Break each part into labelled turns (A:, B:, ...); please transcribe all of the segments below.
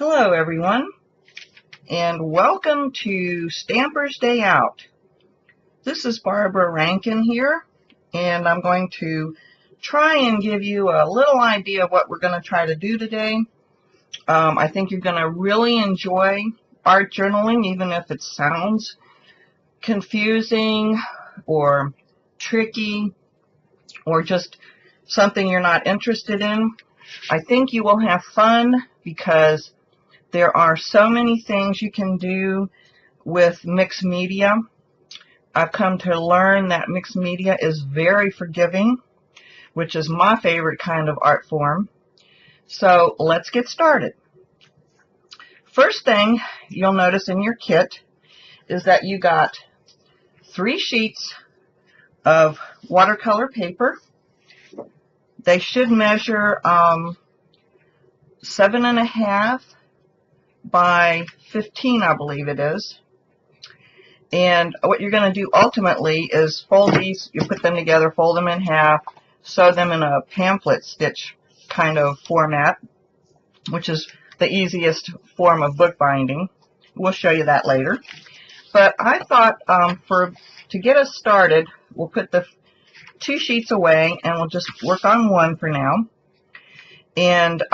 A: Hello everyone, and welcome to Stampers Day Out. This is Barbara Rankin here, and I'm going to try and give you a little idea of what we're going to try to do today. I think you're going to really enjoy art journaling, even if it sounds confusing or tricky or just something you're not interested in. I think you will have fun because there are so many things you can do with mixed media. I've come to learn that mixed media is very forgiving, which is my favorite kind of art form. So let's get started. First thing you'll notice in your kit is that you got 3 sheets of watercolor paper. They should measure 7.5 by 15, I believe it is. And what you're going to do ultimately is fold these, you put them together, fold them in half, sew them in a pamphlet stitch kind of format, which is the easiest form of bookbinding. We'll show you that later. But I thought to get us started, we'll put the 2 sheets away and we'll just work on one for now. And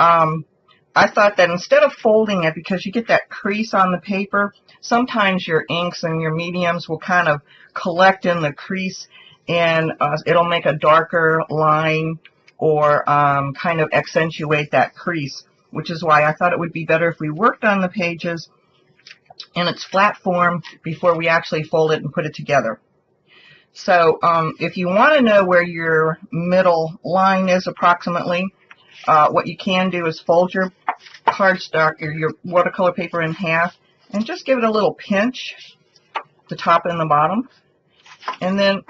A: I thought that instead of folding it, because you get that crease on the paper, sometimes your inks and your mediums will kind of collect in the crease and it'll make a darker line or kind of accentuate that crease, which is why I thought it would be better if we worked on the pages in its flat form before we actually fold it and put it together. So if you want to know where your middle line is approximately, what you can do is fold your cardstock or your watercolor paper in half and just give it a little pinch, the top and the bottom, and then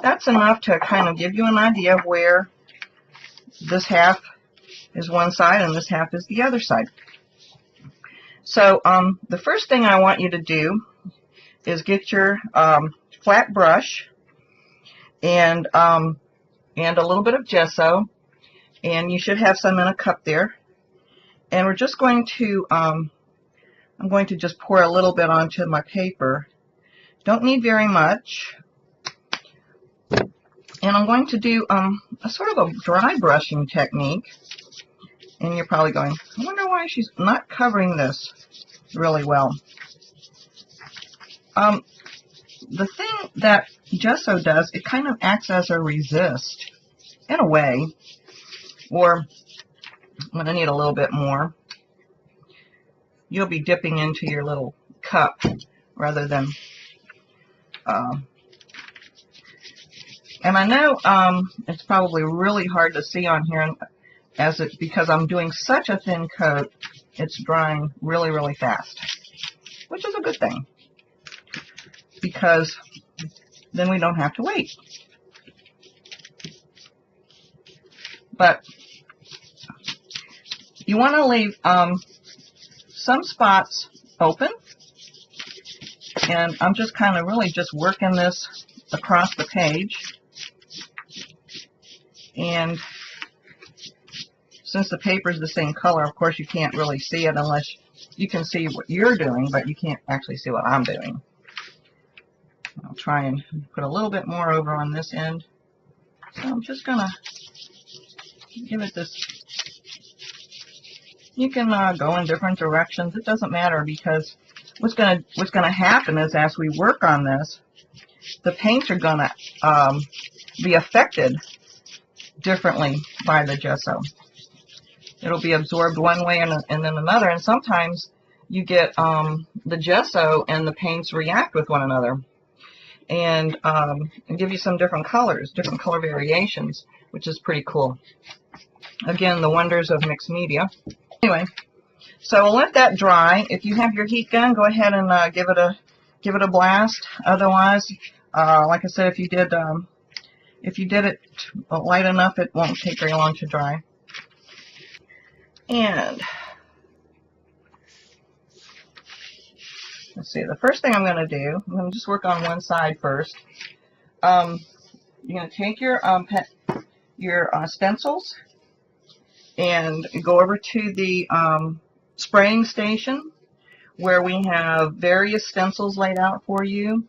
A: that's enough to kind of give you an idea of where this half is one side and this half is the other side. So the first thing I want you to do is get your flat brush and a little bit of gesso, and you should have some in a cup there. And we're just going to, I'm going to just pour a little bit onto my paper. Don't need very much. And I'm going to do a sort of a dry brushing technique. And you're probably going, I wonder why she's not covering this really well. The thing that gesso does, it kind of acts as a resist in a way. Or I'm going to need a little bit more. You'll be dipping into your little cup rather than, and I know it's probably really hard to see on here because I'm doing such a thin coat, it's drying really, really fast, which is a good thing because then we don't have to wait. But you want to leave some spots open, and I'm just kind of really just working this across the page. And since the paper is the same color, of course you can't really see it unless you can see what you're doing, but you can't actually see what I'm doing. I'll try and put a little bit more over on this end. So I'm just going to give it this. You can go in different directions. It doesn't matter, because what's going to happen is as we work on this, the paints are going to be affected differently by the gesso. It'll be absorbed one way and then another, and sometimes you get the gesso and the paints react with one another and give you some different colors, different color variations, which is pretty cool. Again, the wonders of mixed media. Anyway, so we'll let that dry. If you have your heat gun, go ahead and give it a blast. Otherwise, like I said, if you did it light enough, it won't take very long to dry. And let's see. The first thing I'm going to do, I'm going to just work on one side first. You're going to take your stencils and go over to the spraying station where we have various stencils laid out for you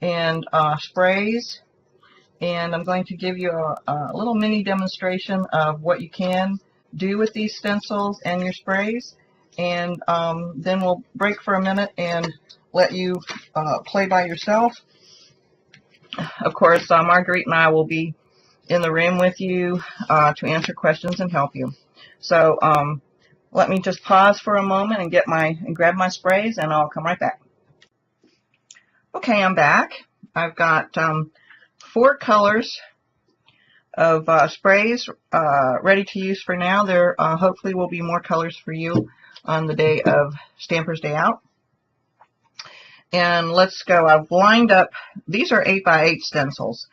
A: and sprays. And I'm going to give you a little mini demonstration of what you can do with these stencils and your sprays. And then we'll break for a minute and let you play by yourself. Of course, Marguerite and I will be in the room with you to answer questions and help you. So let me just pause for a moment and grab my sprays, and I'll come right back. Okay, I'm back. I've got 4 colors of sprays ready to use for now. There hopefully will be more colors for you on the day of Stampers' Day Out. And let's go. I've lined up, these are 8x8 stencils,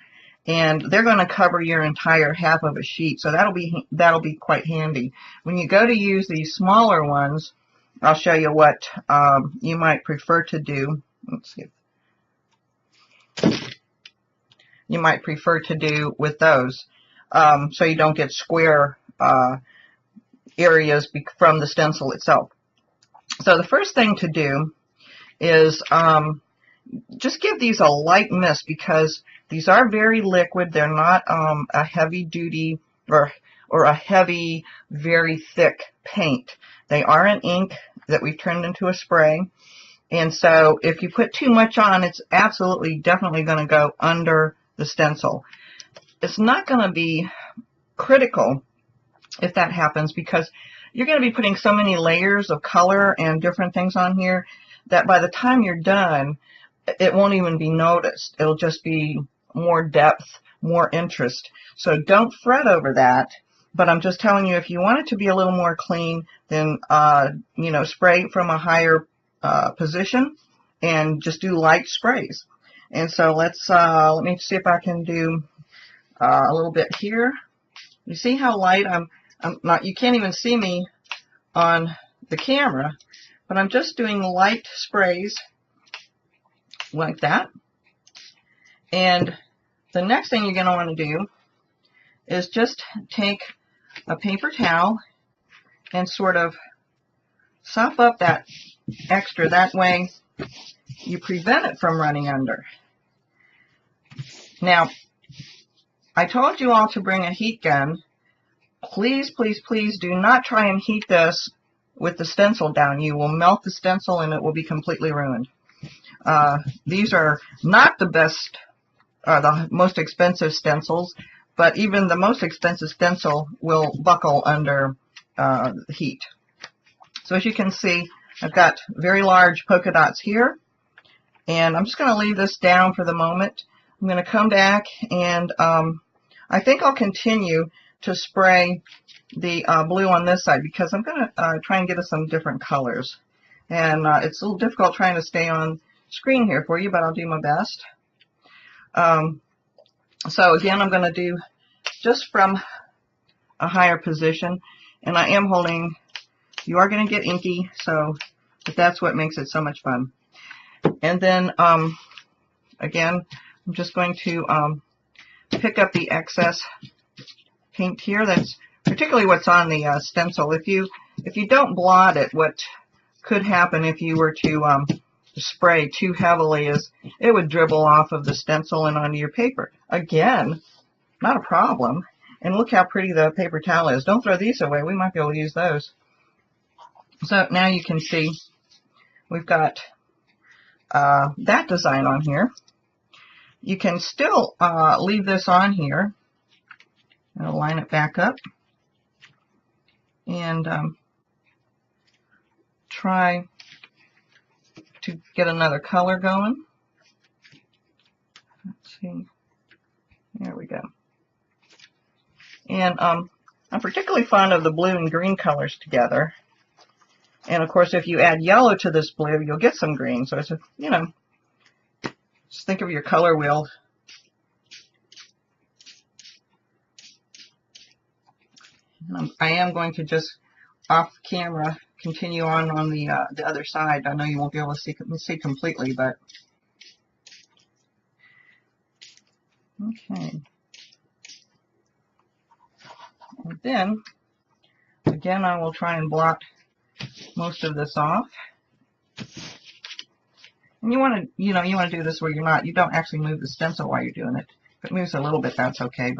A: and they're going to cover your entire half of a sheet, so that'll be quite handy. When you go to use these smaller ones, I'll show you what you might prefer to do. Let's see. You might prefer to do with those, so you don't get square areas from the stencil itself. So the first thing to do is just give these a light mist, because these are very liquid. They're not a heavy duty or a heavy, very thick paint. They are an ink that we've turned into a spray. And so if you put too much on, it's absolutely definitely going to go under the stencil. It's not going to be critical if that happens, because you're going to be putting so many layers of color and different things on here that by the time you're done, it won't even be noticed. It'll just be more depth, more interest. So don't fret over that. But I'm just telling you, if you want it to be a little more clean, then you know, spray from a higher position and just do light sprays. And so let me see if I can do a little bit here. You see how light I'm not, you can't even see me on the camera, but I'm just doing light sprays like that. And the next thing you're going to want to do is just take a paper towel and sort of sop up that extra. That way you prevent it from running under. Now, I told you all to bring a heat gun. Please, please, please do not try and heat this with the stencil down. You will melt the stencil and it will be completely ruined. These are not the best, the most expensive stencils, but even the most expensive stencil will buckle under the heat. So as you can see, I've got very large polka dots here, and I'm just going to leave this down for the moment. I'm going to come back, and I think I'll continue to spray the blue on this side, because I'm going to try and get us some different colors. And it's a little difficult trying to stay on screen here for you, but I'll do my best. So again, I'm going to do just from a higher position, and I am holding, you are going to get inky, so but that's what makes it so much fun. And then again, I'm just going to pick up the excess paint here. That's particularly what's on the stencil. If you don't blot it, what could happen if you were to spray too heavily is it would dribble off of the stencil and onto your paper. Again, not a problem. And look how pretty the paper towel is. Don't throw these away. We might be able to use those. So now you can see we've got that design on here. You can still leave this on here. I'll line it back up and try to get another color going. Let's see. There we go. And I'm particularly fond of the blue and green colors together. And of course, if you add yellow to this blue, you'll get some green. So it's a, you know, just think of your color wheel. I am going to just off camera continue on the other side. I know you won't be able to see completely, but okay. And then again, I will try and blot most of this off. And you want to do this where you don't actually move the stencil while you're doing it. If it moves a little bit, that's okay.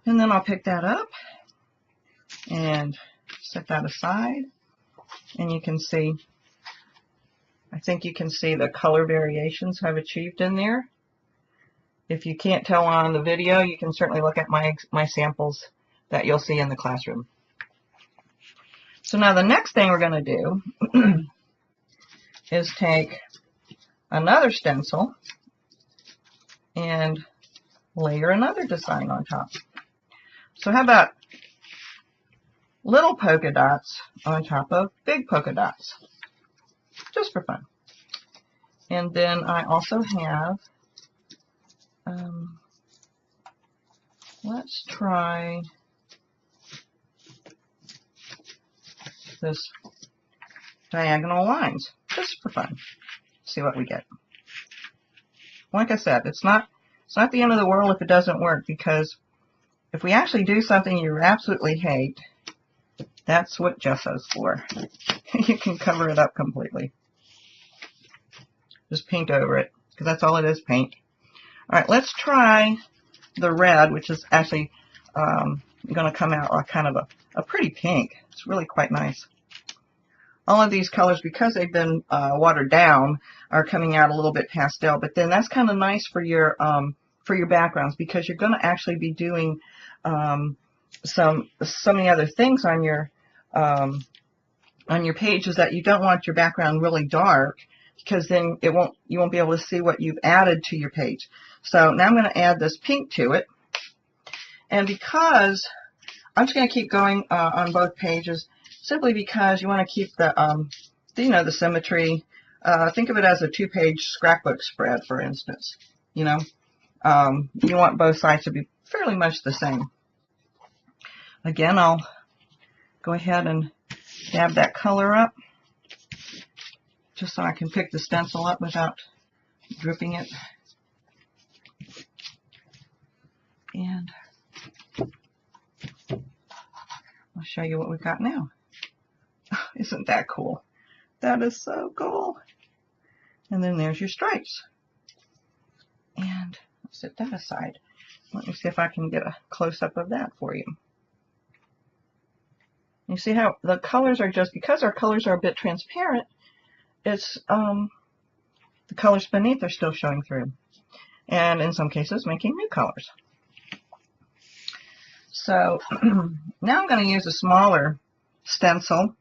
A: And then I'll pick that up and set that aside. And you can see, I think you can see the color variations I've achieved in there. If you can't tell on the video, you can certainly look at my samples that you'll see in the classroom. So now the next thing we're going to do is take another stencil and layer another design on top. So how about little polka dots on top of big polka dots, just for fun. And then I also have, let's try this diagonal lines, just for fun. See what we get. Like I said, it's not the end of the world if it doesn't work, because if we actually do something you absolutely hate, that's what gesso's for. You can cover it up completely. Just paint over it, because that's all it is, paint. All right, let's try the red, which is actually going to come out like kind of a pretty pink. It's really quite nice. All of these colors, because they've been watered down, are coming out a little bit pastel. But then that's kind of nice for your backgrounds, because you're going to actually be doing some of the other things on your pages that you don't want your background really dark, because then you won't be able to see what you've added to your page. So now I'm going to add this pink to it, and because I'm just going to keep going on both pages, simply because you want to keep the the symmetry. Think of it as a 2-page scrapbook spread, for instance. You want both sides to be fairly much the same. Again, I'll go ahead and dab that color up, just so I can pick the stencil up without dripping it. And I'll show you what we've got now. Oh, isn't that cool? That is so cool. And then there's your stripes. And I'll set that aside. Let me see if I can get a close-up of that for you. You see how the colors are, just because our colors are a bit transparent, it's the colors beneath are still showing through, and in some cases making new colors. So now I'm going to use a smaller stencil,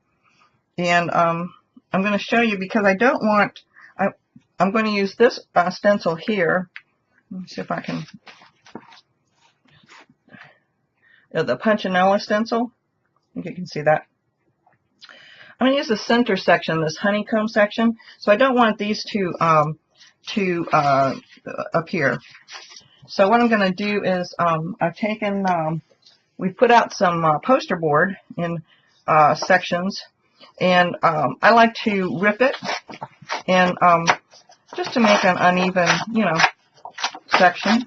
A: and I'm going to show you, because I don't want, I'm going to use this stencil here. Let me see if I can, the Punchinella stencil. I think you can see that. I'm going to use the center section, this honeycomb section. So I don't want these to appear. So what I'm going to do is I've taken, we've put out some poster board in sections, and I like to rip it, and just to make an uneven, section,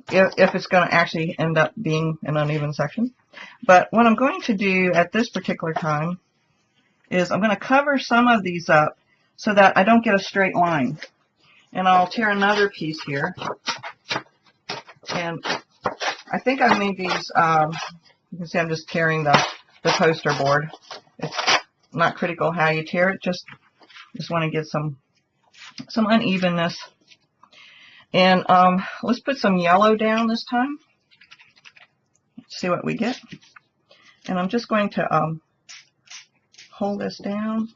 A: if it's going to actually end up being an uneven section. But what I'm going to do at this particular time is I'm going to cover some of these up so that I don't get a straight line. And I'll tear another piece here. And I think I made these, you can see I'm just tearing the poster board. It's not critical how you tear it, just want to get some unevenness. And let's put some yellow down this time. See what we get. And I'm just going to hold this down.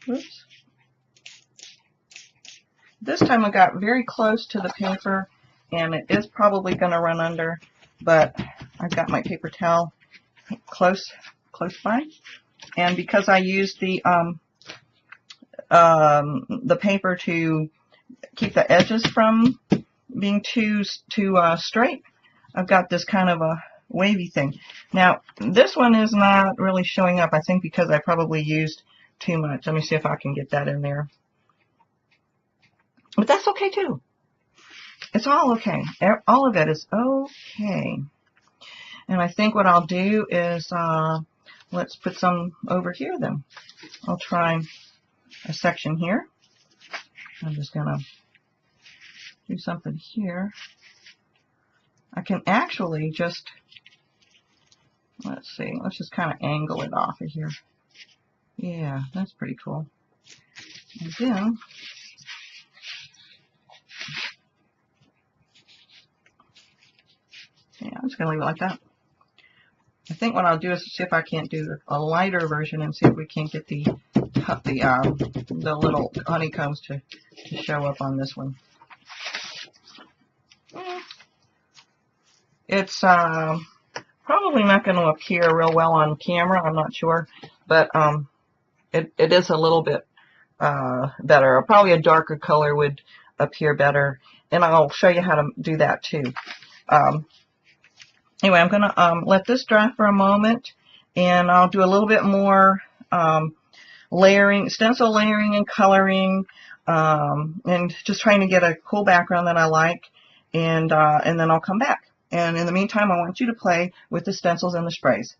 A: Oops. This time I got very close to the paper, and it is probably going to run under, but I've got my paper towel close by. And because I used the paper to keep the edges from being too straight, I've got this kind of a wavy thing. Now, this one is not really showing up, I think, because I probably used too much. Let me see if I can get that in there. But that's okay, too. It's all okay. All of it is okay. And I think what I'll do is let's put some over here then. I'll try a section here. I'm just going to do something here. I can actually just, let's see, let's just kind of angle it off of here. Yeah, that's pretty cool. And then, yeah, I'm just going to leave it like that. I think what I'll do is see if I can't do a lighter version and see if we can't get the little honeycombs to show up on this one. It's probably not going to appear real well on camera, I'm not sure, but it is a little bit better. Probably a darker color would appear better, and I'll show you how to do that too. Anyway, I'm going to let this dry for a moment, and I'll do a little bit more layering, stencil layering and coloring, and just trying to get a cool background that I like, and then I'll come back. And in the meantime, I want you to play with the stencils and the sprays.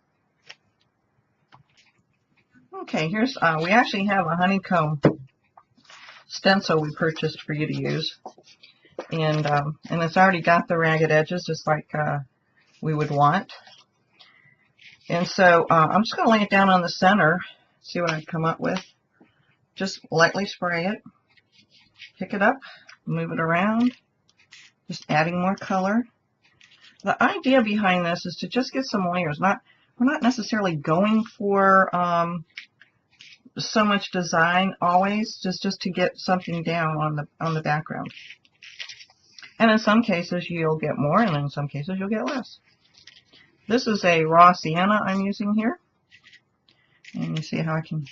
A: Okay, here's, we actually have a honeycomb stencil we purchased for you to use, and it's already got the ragged edges just like we would want. And so I'm just going to lay it down on the center, see what I come up with. Just lightly spray it, pick it up, move it around, just adding more color. The idea behind this is to just get some layers. We're not necessarily going for so much design always, just to get something down on the background. And in some cases you'll get more, and in some cases you'll get less. This is a raw sienna I'm using here, and you see how I can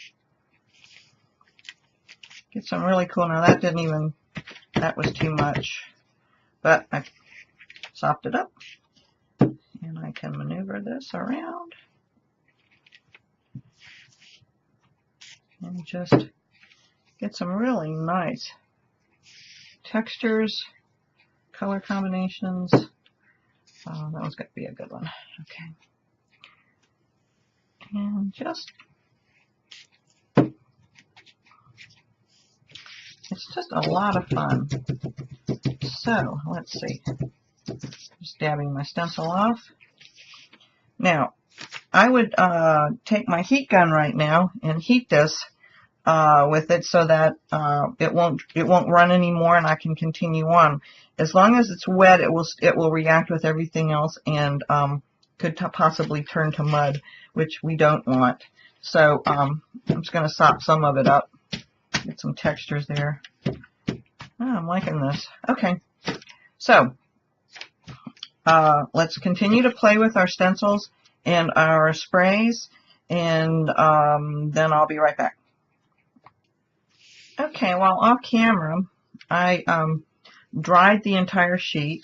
A: get some really cool. Now that was too much, but I sopped it up, and I can maneuver this around and just get some really nice textures, color combinations. That one's going to be a good one. Okay. And it's just a lot of fun. So, let's see. Just dabbing my stencil off. Now, I would take my heat gun right now and heat this with it so that it won't run anymore, and I can continue on. As long as it's wet, it will react with everything else and could possibly turn to mud, which we don't want. So I'm just going to sop some of it up, get some textures there. Oh, I'm liking this. Okay, so let's continue to play with our stencils and our sprays, and then I'll be right back. Okay, while off camera, I dried the entire sheet,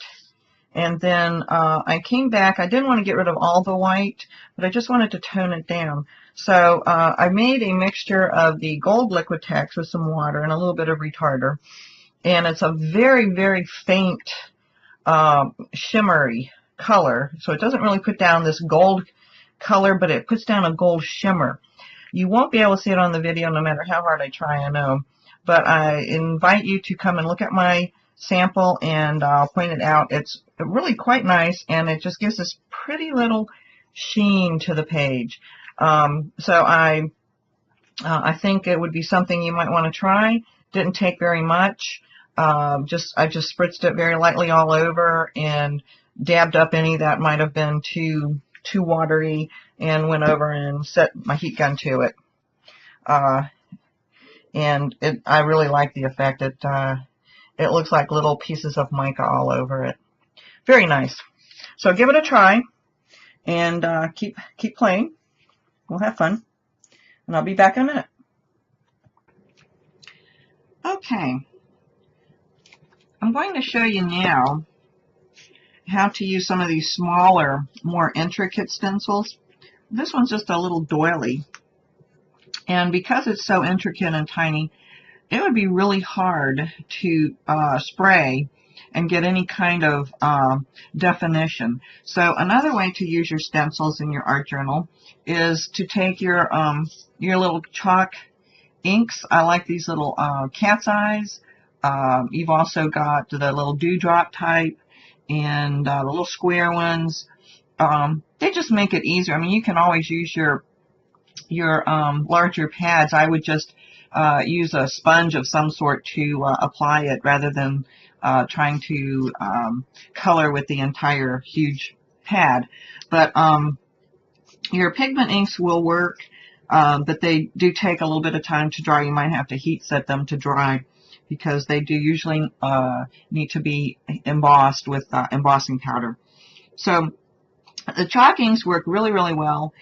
A: and then I came back. I didn't want to get rid of all the white, but I just wanted to tone it down. So I made a mixture of the gold Liquitex with some water and a little bit of retarder, and it's a very, very faint shimmery color, so it doesn't really put down this gold color, but it puts down a gold shimmer. You won't be able to see it on the video no matter how hard I try, I know, but I invite you to come and look at my sample, and I'll point it out. It's really quite nice, and it just gives this pretty little sheen to the page. So I think it would be something you might want to try. Didn't take very much. I just spritzed it very lightly all over and dabbed up any that might have been too watery, and went over and set my heat gun to it. And I really like the effect. It looks like little pieces of mica all over it. Very nice. So give it a try, and keep playing. We'll have fun, and I'll be back in a minute. Okay, I'm going to show you now how to use some of these smaller, more intricate stencils. This one's just a little doily, and because it's so intricate and tiny, it would be really hard to spray and get any kind of definition. So another way to use your stencils in your art journal is to take your little chalk inks. I like these little cat's eyes. You've also got the little dewdrop type and the little square ones. They just make it easier. I mean, you can always use your larger pads. I would just use a sponge of some sort to apply it rather than trying to color with the entire huge pad. But your pigment inks will work, but they do take a little bit of time to dry. You might have to heat set them to dry because they do usually need to be embossed with embossing powder. So the chalk inks work really, really well.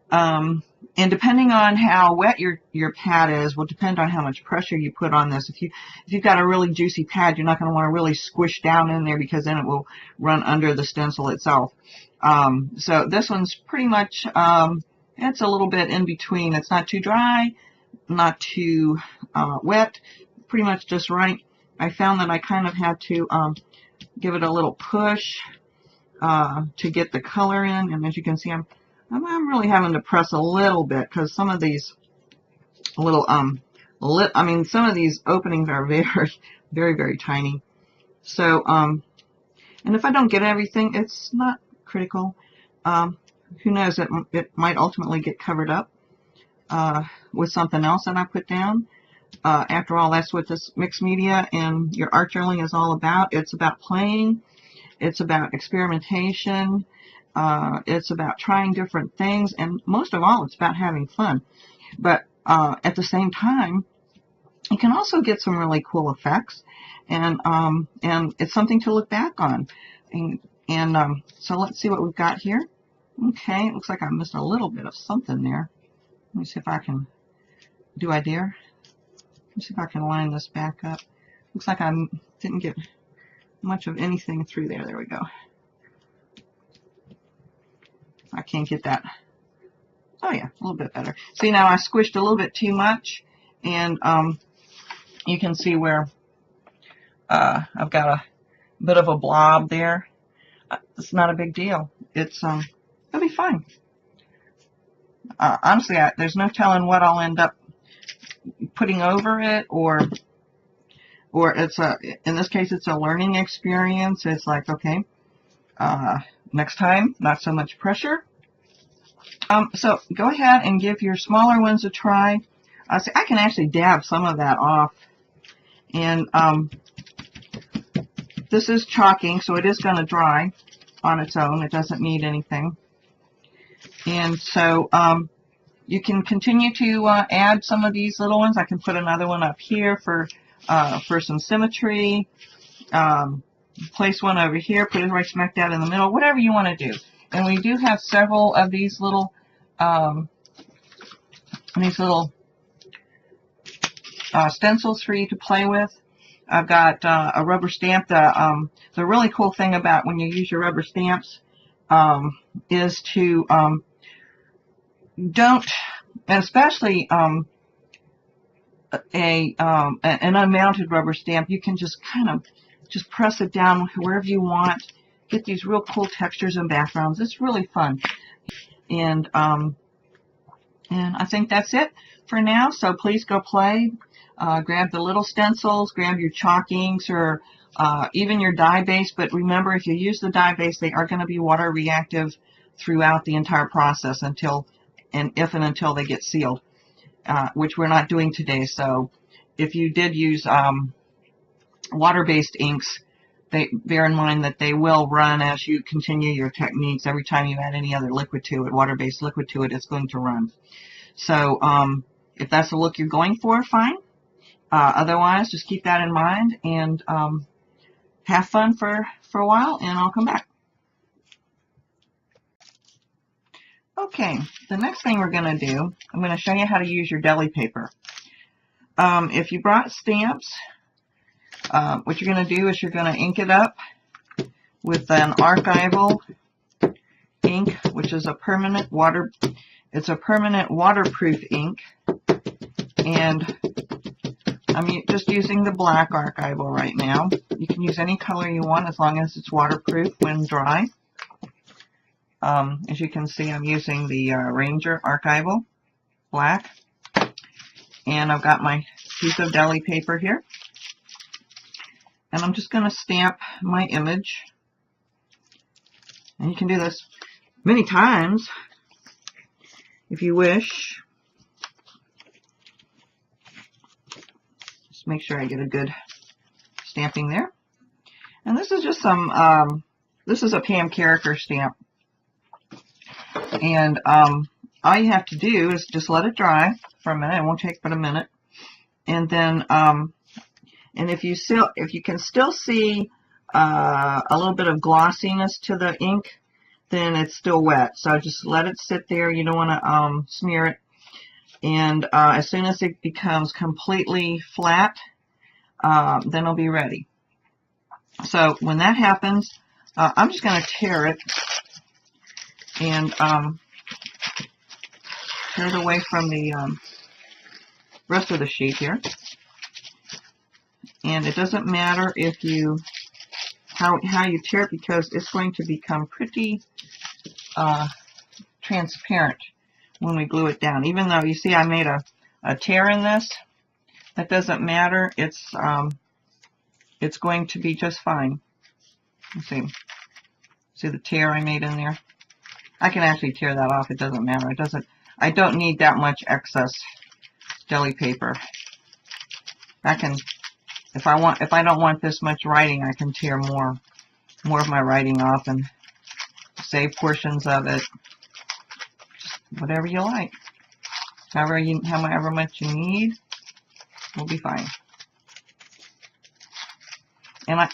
A: And depending on how wet your pad is will depend on how much pressure you put on this. If you've got a really juicy pad, you're not going to want to really squish down in there because then it will run under the stencil itself. So this one's pretty much, it's a little bit in between. It's not too dry, not too wet, pretty much just right. I found that I kind of had to give it a little push to get the color in, and as you can see, I'm really having to press a little bit because some of these little some of these openings are very, very, very tiny. So and if I don't get everything, it's not critical. Who knows? It might ultimately get covered up with something else that I put down. After all, that's what this mixed media and your art journaling is all about. It's about playing. It's about experimentation. It's about trying different things, and most of all, it's about having fun. But at the same time, you can also get some really cool effects, and it's something to look back on. And so let's see what we've got here. Okay, it looks like I missed a little bit of something there. Let me see if I can. Do I dare? Let me see if I can line this back up. Looks like I didn't get much of anything through there. There we go. I can't get that. Oh yeah, a little bit better. See, now I squished a little bit too much, and you can see where I've got a bit of a blob there. It's not a big deal. It'll be fine. Honestly, there's no telling what I'll end up putting over it, or in this case, it's a learning experience. It's like, okay, next time, not so much pressure. So go ahead and give your smaller ones a try. See, I can actually dab some of that off. And this is chalk ink, so it is going to dry on its own. It doesn't need anything. And so you can continue to add some of these little ones. I can put another one up here for some symmetry. Place one over here, put it right smack dab in the middle, whatever you want to do. And we do have several of these little stencils for you to play with. I've got a rubber stamp. The really cool thing about when you use your rubber stamps is to don't, and especially an unmounted rubber stamp, you can just kind of just press it down wherever you want. Get these real cool textures and backgrounds. It's really fun. And I think that's it for now. So please go play. Grab the little stencils, grab your chalk inks, or even your dye base. But remember, if you use the dye base, they are going to be water reactive throughout the entire process until they get sealed, which we're not doing today. So if you did use water-based inks, bear in mind that they will run as you continue your techniques. Every time you add any other liquid to it, water-based liquid to it, it's going to run. So if that's the look you're going for, fine. Otherwise, just keep that in mind and have fun for a while, and I'll come back. Okay, the next thing we're going to do, I'm going to show you how to use your deli paper. If you brought stamps, what you're going to do is you're going to ink it up with an archival ink, which is a permanent waterproof ink. And I'm just using the black archival right now. You can use any color you want as long as it's waterproof when dry. As you can see, I'm using the Ranger archival black. And I've got my piece of deli paper here. And I'm just going to stamp my image. And you can do this many times if you wish. Just make sure I get a good stamping there. And this is just some, this is a Pam Carriker stamp. And all you have to do is just let it dry for a minute. It won't take but a minute. And then, and if you can still see a little bit of glossiness to the ink, then it's still wet. So just let it sit there. You don't want to smear it. And as soon as it becomes completely flat, then it'll be ready. So when that happens, I'm just going to tear it and tear it away from the rest of the sheet here. And it doesn't matter if you how you tear it, because it's going to become pretty transparent when we glue it down. Even though you see I made a tear in this, that doesn't matter. It's going to be just fine. Let's see the tear I made in there. I can actually tear that off. It doesn't matter. I don't need that much excess deli paper. I can, if I don't want this much writing, I can tear more of my writing off and save portions of it. Just whatever you like. However much you need will be fine. And I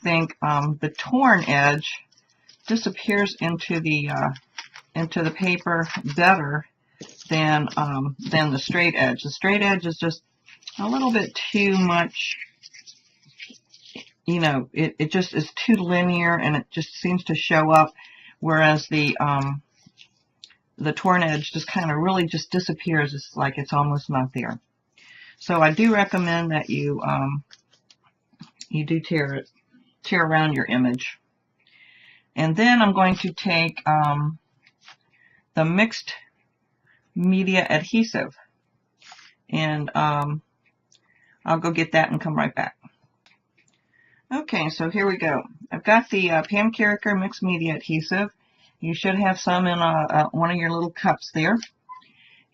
A: think the torn edge disappears into the paper better than the straight edge. The straight edge is just a little bit too much, you know, it just is too linear and it just seems to show up, whereas the torn edge just kind of really just disappears. It's like it's almost not there. So I do recommend that you do tear around your image. And then I'm going to take the mixed media adhesive, and I'll go get that and come right back. Okay, so here we go. I've got the Pam Carriker mixed media adhesive. You should have some in one of your little cups there.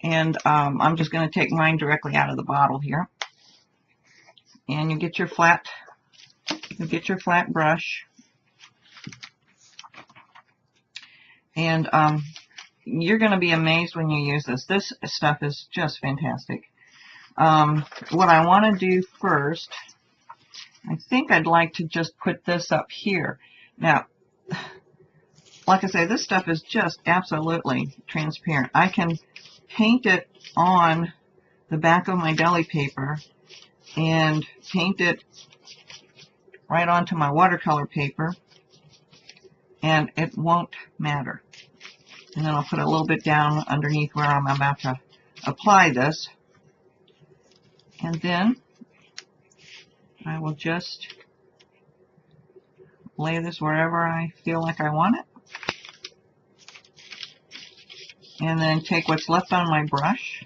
A: And I'm just going to take mine directly out of the bottle here. And you get your flat brush. And you're going to be amazed when you use this. This stuff is just fantastic. What I want to do first, I think I'd like to just put this up here. Now, like I say, this stuff is just absolutely transparent. I can paint it on the back of my deli paper and paint it right onto my watercolor paper, and it won't matter. And then I'll put a little bit down underneath where I'm about to apply this. And then I will just lay this wherever I feel like I want it. And then take what's left on my brush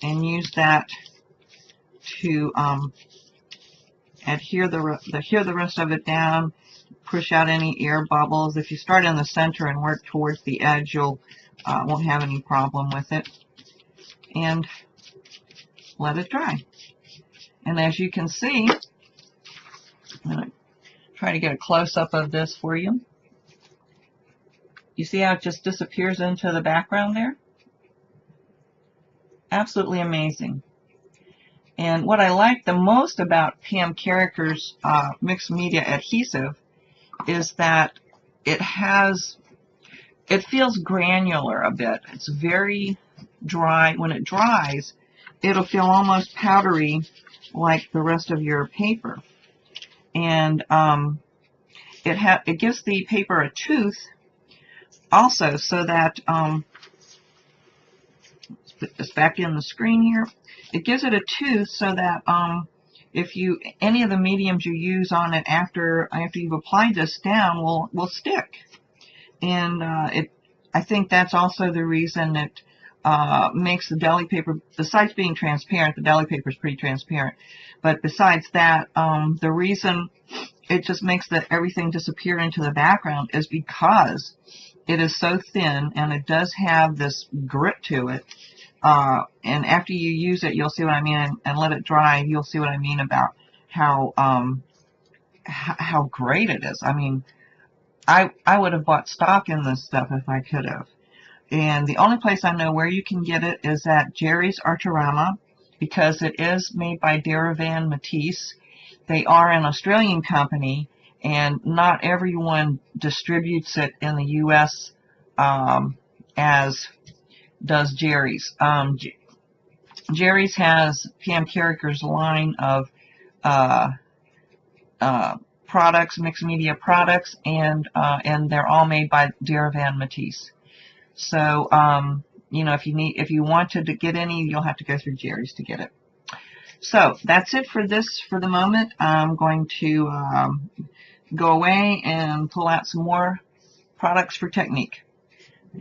A: and use that to adhere the rest of it down, push out any air bubbles. If you start in the center and work towards the edge, you'll won't have any problem with it. And let it dry. And as you can see, I'm going to try to get a close-up of this for you. You see how it just disappears into the background there? Absolutely amazing. And what I like the most about Pam Carriker's mixed media adhesive is that it feels granular a bit. It's very dry. When it dries, it'll feel almost powdery like the rest of your paper. And it gives the paper a tooth also, so that let's put this back in the screen here. It gives it a tooth so that if any of the mediums you use on it after you've applied this down will stick. And I think that's also the reason it makes the deli paper, besides being transparent, the deli paper is pretty transparent, but besides that, the reason it just makes everything disappear into the background is because it is so thin and it does have this grit to it. And after you use it, you'll see what I mean, and let it dry, you'll see what I mean about how great it is. I mean, I would have bought stock in this stuff if I could have. And the only place I know where you can get it is at Jerry's Artarama, because it is made by Derivan Matisse. They are an Australian company, and not everyone distributes it in the U.S. As does Jerry's. Jerry's has Pam Carricker's line of products, mixed media products, and they're all made by Derivan Matisse. So, you know, if you wanted to get any, you'll have to go through Jerry's to get it. So that's it for the moment. I'm going to go away and pull out some more products for Technique,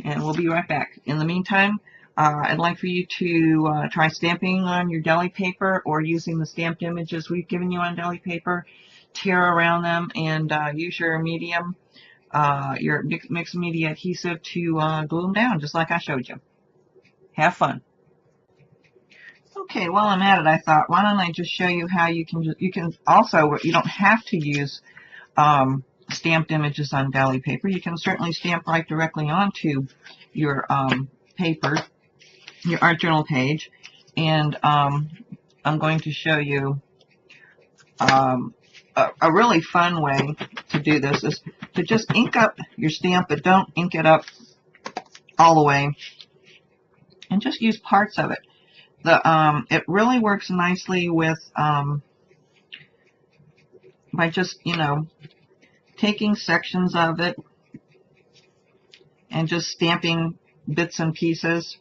A: and we'll be right back. In the meantime, I'd like for you to try stamping on your deli paper, or using the stamped images we've given you on deli paper. Tear around them and use your medium, your mixed media adhesive to glue them down, just like I showed you. Have fun. Okay, while I'm at it, I thought, why don't I just show you how you can also, you don't have to use stamped images on deli paper. You can certainly stamp right directly onto your paper, your art journal page. And I'm going to show you a really fun way to do this is to just ink up your stamp, but don't ink it up all the way, and just use parts of it. It really works nicely with by just, you know, taking sections of it and just stamping bits and pieces,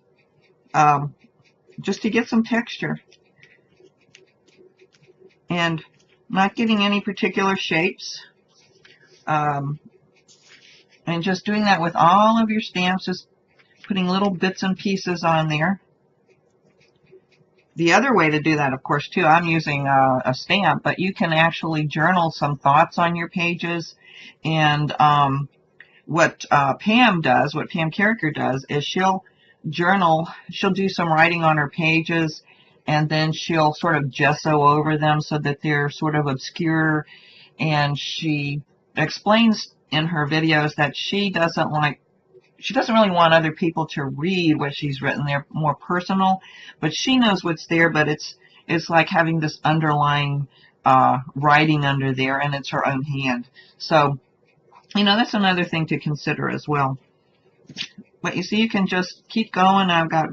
A: just to get some texture, and not getting any particular shapes, and just doing that with all of your stamps, just putting little bits and pieces on there. The other way to do that, of course, too, I'm using a stamp, but you can actually journal some thoughts on your pages. And what Pam does, what Pam Carricker does, is she'll journal, she'll do some writing on her pages, and then she'll sort of gesso over them so that they're sort of obscure. And she explains in her videos that she doesn't really want other people to read what she's written. They're more personal, but she knows what's there, but it's like having this underlying writing under there, and it's her own hand. So, you know, that's another thing to consider as well. But you see, you can just keep going. I've got a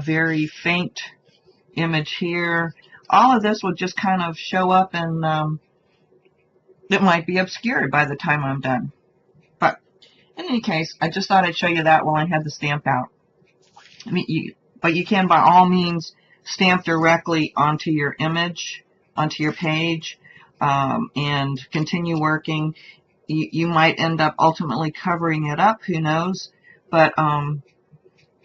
A: very faint image here. All of this will just kind of show up, and it might be obscured by the time I'm done. But in any case, I just thought I'd show you that while I had the stamp out. I mean, but you can, by all means, stamp directly onto your image, onto your page, and continue working. You might end up ultimately covering it up, who knows, but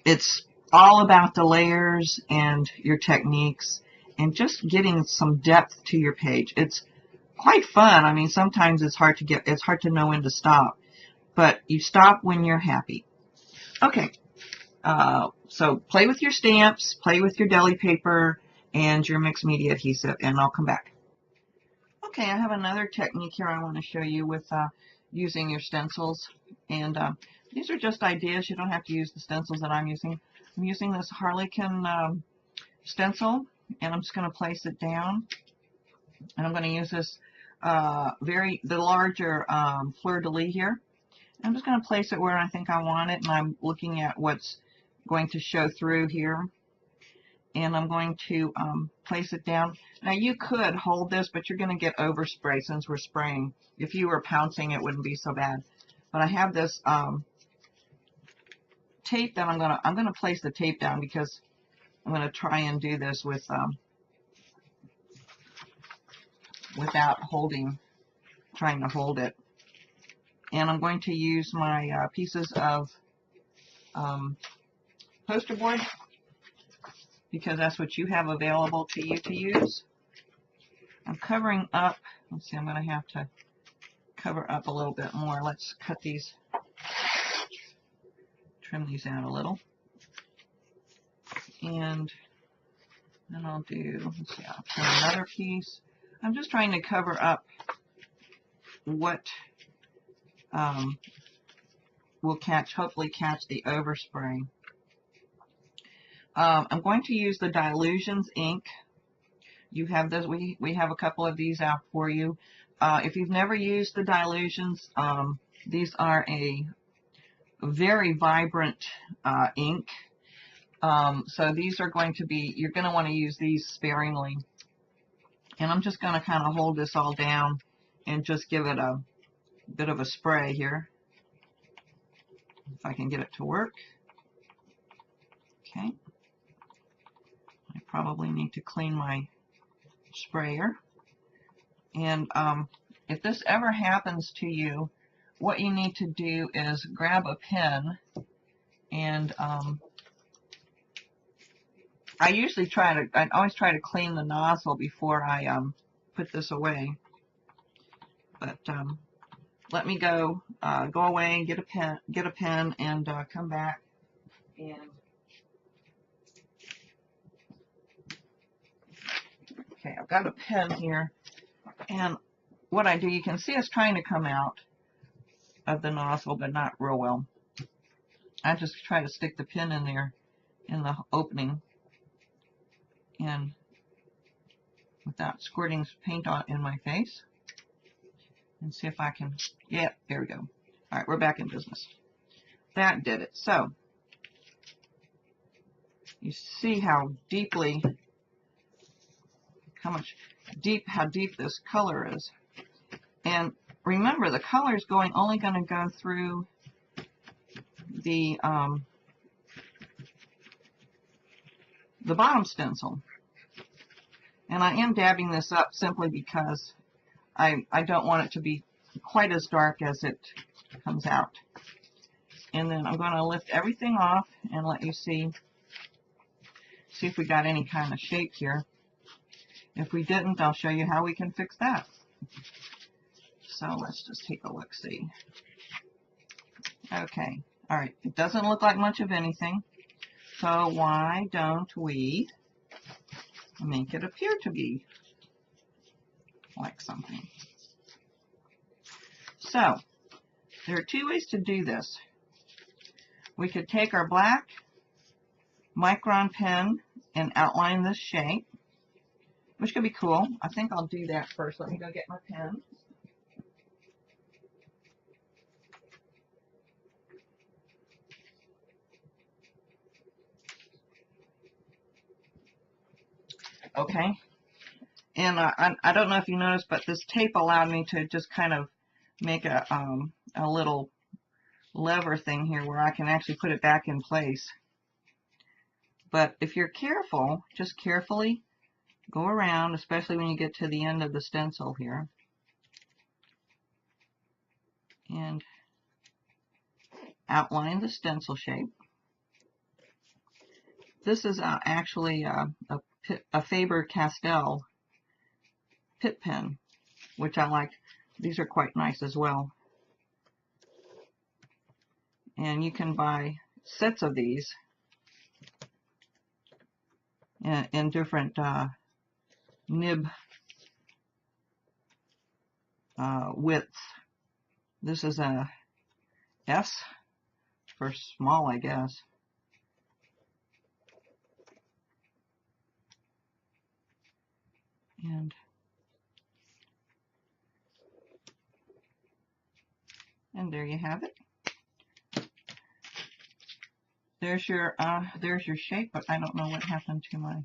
A: it's all about the layers and your techniques and just getting some depth to your page. It's quite fun. I mean, sometimes it's hard to know when to stop, but you stop when you're happy. Okay, so play with your stamps, play with your deli paper and your mixed media adhesive, and I'll come back. Okay, I have another technique here I want to show you with using your stencils, and these are just ideas. You don't have to use the stencils that I'm using. I'm using this Harlequin stencil, and I'm just going to place it down, and I'm going to use this the larger fleur-de-lis here. I'm just going to place it where I think I want it, and I'm looking at what's going to show through here. And I'm going to place it down. Now you could hold this, but you're going to get overspray since we're spraying. If you were pouncing, it wouldn't be so bad. But I have this tape that I'm gonna place the tape down because I'm gonna try and do this with without trying to hold it. And I'm going to use my pieces of poster board because that's what you have available to you to use. I'm covering up. Let's see, I'm going to have to cover up a little bit more. Let's cut these, trim these out a little. And then I'll do, let's see, I'll trim another piece. I'm just trying to cover up what will hopefully catch the overspray. I'm going to use the Dylusions ink. You have those. We have a couple of these out for you. If you've never used the Dylusions, these are a very vibrant ink. So these are going to be, you're going to want to use these sparingly. And I'm just going to kind of hold this all down and just give it a bit of a spray here. If I can get it to work. Okay. I probably need to clean my sprayer. And if this ever happens to you, what you need to do is grab a pen and I always try to clean the nozzle before I put this away. But let me go away and get a pen and come back and okay, I've got a pen here, and what I do, you can see it's trying to come out of the nozzle, but not real well. I just try to stick the pin in there in the opening and without squirting paint in my face. And see if I can, yeah, there we go. All right, we're back in business. That did it. So, you see how deep this color is. And remember, the color is only going to go through the bottom stencil. And I am dabbing this up simply because I don't want it to be quite as dark as it comes out. And then I'm going to lift everything off and let you see if we got any kind of shape here. If we didn't, I'll show you how we can fix that. So let's just take a look-see. Okay, all right, it doesn't look like much of anything. So why don't we make it appear to be like something? So there are two ways to do this. We could take our black Micron pen and outline this shape, which could be cool. I think I'll do that first. Let me go get my pen. Okay. And I don't know if you noticed, but this tape allowed me to just kind of make a little lever thing here where I can actually put it back in place. But if you're careful, just carefully go around, especially when you get to the end of the stencil here. And outline the stencil shape. This is actually a Faber-Castell Pitt pen, which I like. These are quite nice as well. And you can buy sets of these in different nib widths. This is a S for small, I guess. And there you have it. There's your shape, but I don't know what happened to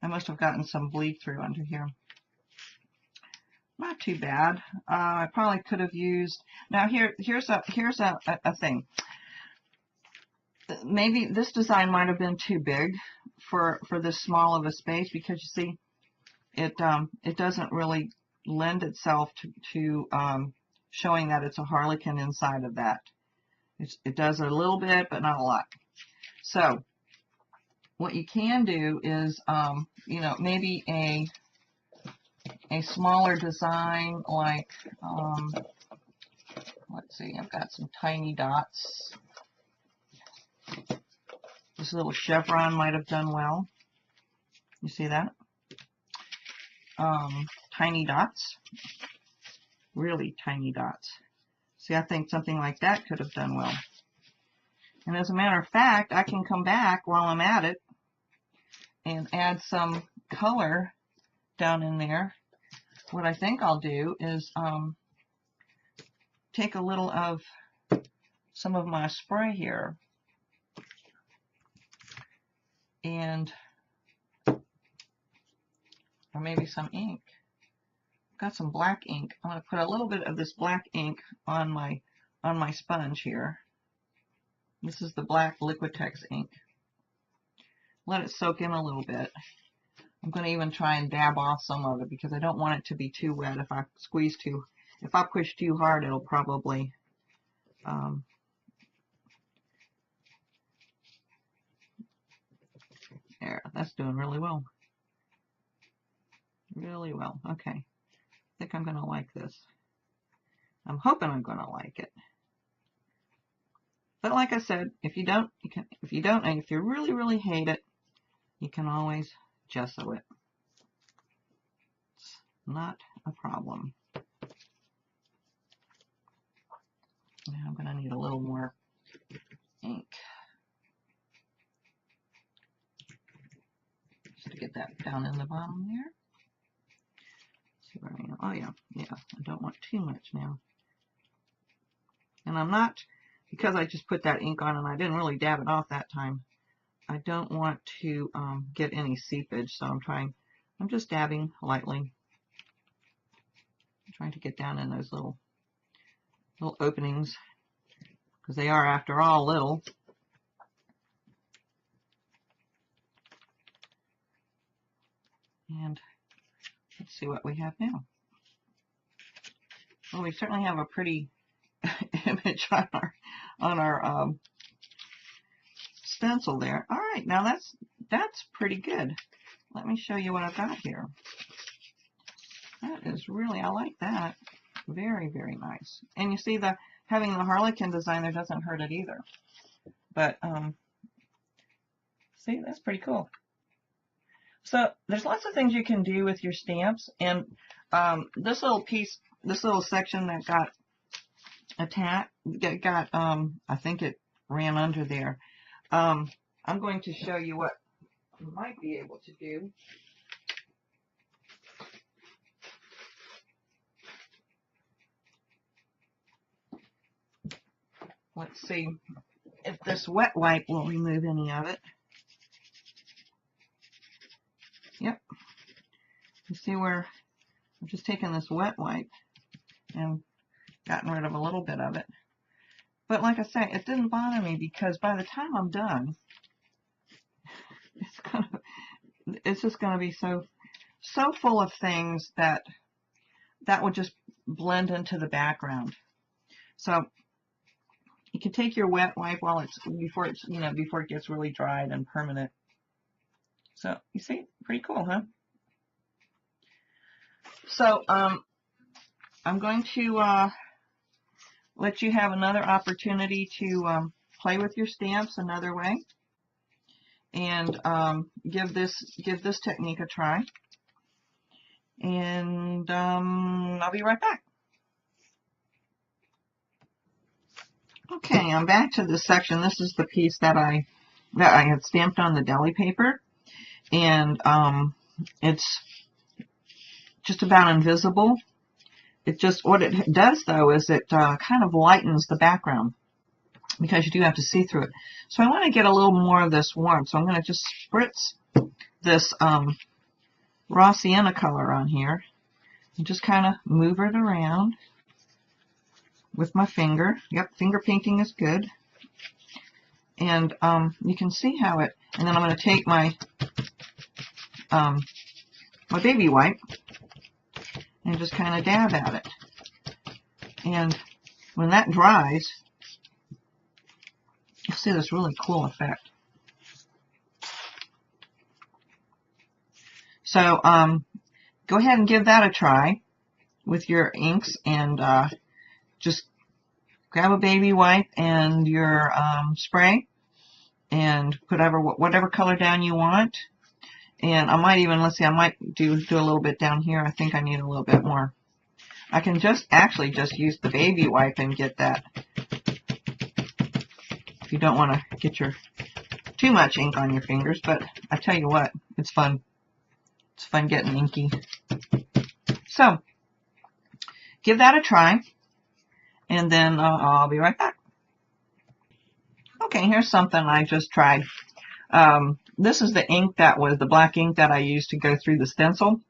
A: I must have gotten some bleed through under here. Not too bad. I probably could have used. Now here's a thing. maybe this design might have been too big for this small of a space, because you see it doesn't really lend itself to showing that it's a harlequin inside of that. It does a little bit, but not a lot. So what you can do is, you know, maybe a smaller design, like, let's see, I've got some tiny dots. This little chevron might have done well. You see that? Tiny dots, really tiny dots. See, I think something like that could have done well. And as a matter of fact, I can come back while I'm at it and add some color down in there. What I think I'll do is take a little of some of my spray here and, or maybe some ink. I've got some black ink. I'm going to put a little bit of this black ink on my sponge here. This is the black Liquitex ink. Let it soak in a little bit. I'm going to even try and dab off some of it because I don't want it to be too wet. If I push too hard, it'll probably there, that's doing really well. Really well. Okay. I think I'm going to like this. I'm hoping I'm going to like it. But like I said, if you don't, and if you really, really hate it, you can always gesso it. It's not a problem. Now I'm going to need a little more ink just to get that down in the bottom there. See where I am. Oh yeah, I don't want too much now. And I'm not, because I just put that ink on and I didn't really dab it off that time, I don't want to get any seepage, so I'm just dabbing lightly. I'm trying to get down in those little openings, because they are, after all, little. And let's see what we have now. Well, we certainly have a pretty image on our stencil there. All right, now that's pretty good. Let me show you what I've got here. That is really, I like that. Very, very nice. And you see, having the harlequin design there doesn't hurt it either. But see, that's pretty cool. So there's lots of things you can do with your stamps, and this little section that got attached, I think it ran under there. I'm going to show you what you might be able to do. Let's see if this wet wipe will remove any of it. Yep. You see where I'm just taking this wet wipe and gotten rid of a little bit of it. But like I say, it didn't bother me, because by the time I'm done, it's just gonna be so full of things that would just blend into the background. So you can take your wet wipe before it gets really dried and permanent. So you see, pretty cool, huh? So I'm going to let you have another opportunity to play with your stamps another way, and give this technique a try. And I'll be right back. Okay, I'm back to this section. This is the piece that I had stamped on the deli paper, and it's just about invisible. What it does though is it kind of lightens the background, because you do have to see through it. So I want to get a little more of this warmth, so I'm going to just spritz this raw sienna color on here and just kind of move it around with my finger. Yep, finger painting is good. And you can see how it, and then I'm going to take my my baby wipe and just kind of dab at it. And when that dries, you'll see this really cool effect. So go ahead and give that a try with your inks, and just grab a baby wipe and your spray and put whatever color down you want. And I might even, let's see, I might do a little bit down here. I think I need a little bit more. I can actually just use the baby wipe and get that. If you don't want to get too much ink on your fingers, but I tell you what, it's fun. It's fun getting inky. So, give that a try, and then I'll be right back. Okay, here's something I just tried. This is the ink the black ink that I used to go through the stencil,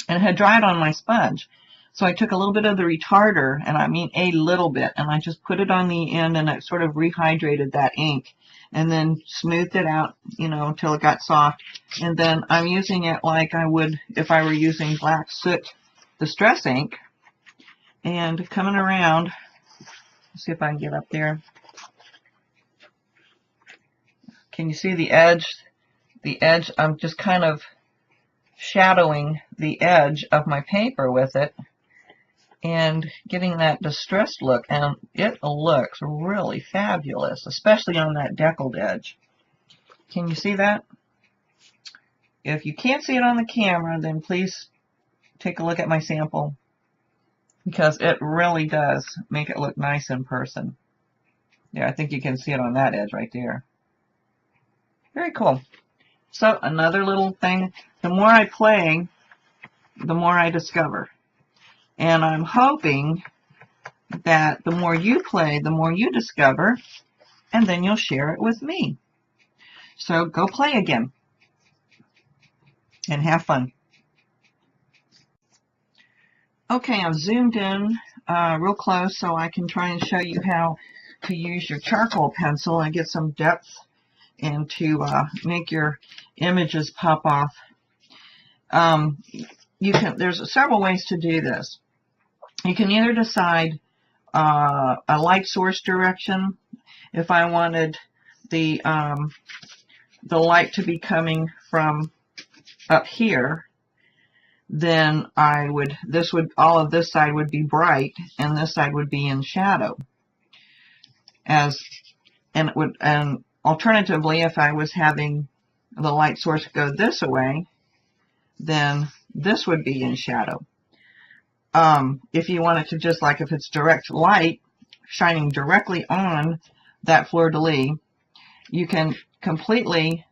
A: and it had dried on my sponge. So I took a little bit of the retarder, and I mean a little bit, and I just put it on the end, and it sort of rehydrated that ink, and then smoothed it out, you know, until it got soft. And then I'm using it like I would if I were using Black Soot Distress ink, and coming around. Let's see if I can get up there. Can you see the edge? The edge, I'm just kind of shadowing the edge of my paper with it and getting that distressed look, and it looks really fabulous, especially on that deckled edge. Can you see that? If you can't see it on the camera, then please take a look at my sample, because it really does make it look nice in person. Yeah, I think you can see it on that edge right there. Very cool. So another little thing, the more I play, the more I discover. And I'm hoping that the more you play, the more you discover, and then you'll share it with me. So go play again and have fun. Okay, I've zoomed in real close so I can try and show you how to use your charcoal pencil and get some depth and to make your images pop off. There's several ways to do this. You can either decide a light source direction. If I wanted the light to be coming from up here, then all of this side would be bright and this side would be in shadow. And alternatively, if I was having the light source go this way, then this would be in shadow. If you want it to just like if it's direct light shining directly on that fleur-de-lis, you can completely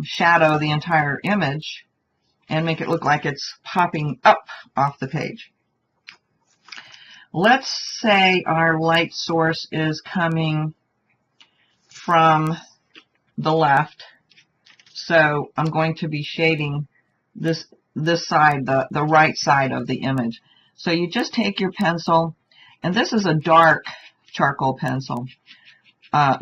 A: shadow the entire image and make it look like it's popping up off the page. Let's say our light source is coming from the left, so I'm going to be shading this side, the right side of the image. So you just take your pencil, and this is a dark charcoal pencil.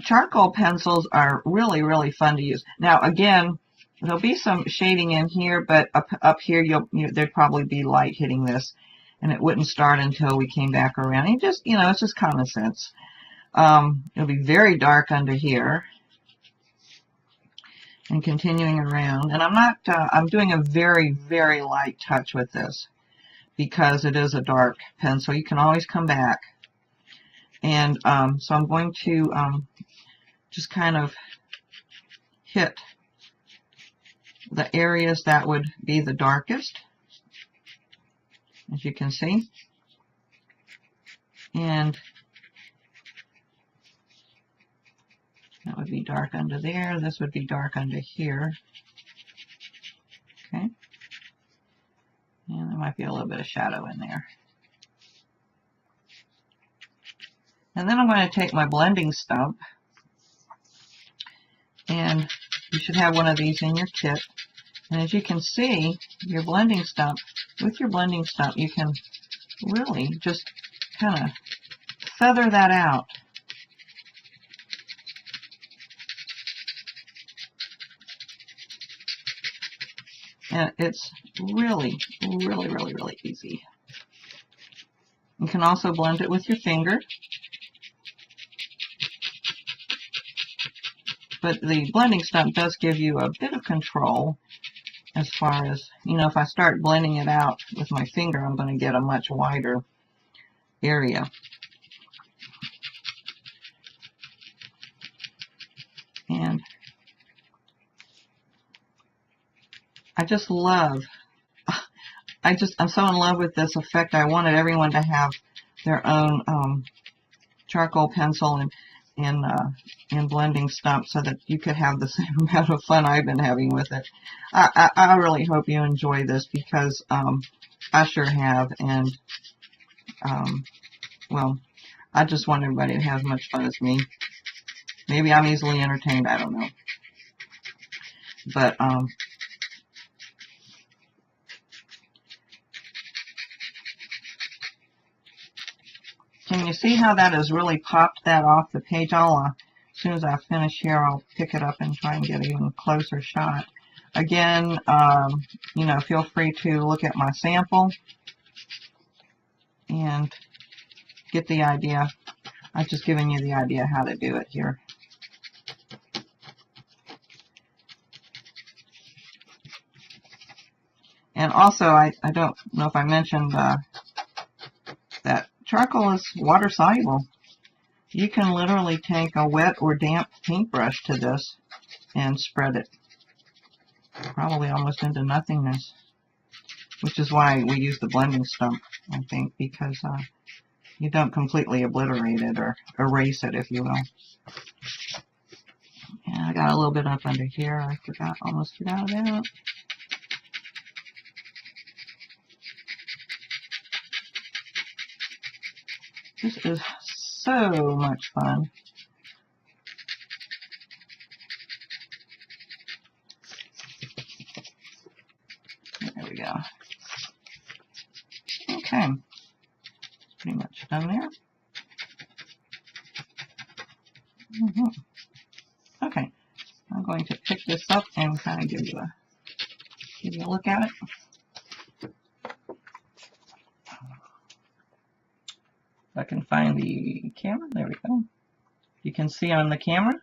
A: Charcoal pencils are really, really fun to use. Now again, there'll be some shading in here, but up here there'd probably be light hitting this, and it wouldn't start until we came back around. And just, you know, it's just common sense. It'll be very dark under here, and continuing around. And I'm doing a very, very light touch with this because it is a dark pencil. You can always come back. And so I'm going to just kind of hit the areas that would be the darkest, as you can see. And that would be dark under there. This would be dark under here. Okay. And there might be a little bit of shadow in there. And then I'm going to take my blending stump, and you should have one of these in your kit. And as you can see, your blending stump, with your blending stump, you can really just kind of feather that out. And it's really, really, really, really easy. You can also blend it with your finger. But the blending stump does give you a bit of control as far as, you know, if I start blending it out with my finger, I'm going to get a much wider area. And I just love, I'm so in love with this effect. I wanted everyone to have their own charcoal pencil and blending stump so that you could have the same amount of fun I've been having with it. I really hope you enjoy this because I sure have, and well, I just want everybody to have as much fun as me. Maybe I'm easily entertained, I don't know. But can you see how that has really popped that off the page? As soon as I finish here, I'll pick it up and try and get an even closer shot. Again, you know, feel free to look at my sample and get the idea. I've just given you the idea how to do it here. And also, I don't know if I mentioned that charcoal is water soluble. You can literally take a wet or damp paintbrush to this and spread it probably almost into nothingness, which is why we use the blending stump, I think, because you don't completely obliterate it or erase it, if you will. And I got a little bit up under here. I almost forgot about. This is so much fun. There we go. Okay. Pretty much done there. Okay. I'm going to pick this up and kind of give you a look at it. If I can find the camera, there we go. You can see on the camera.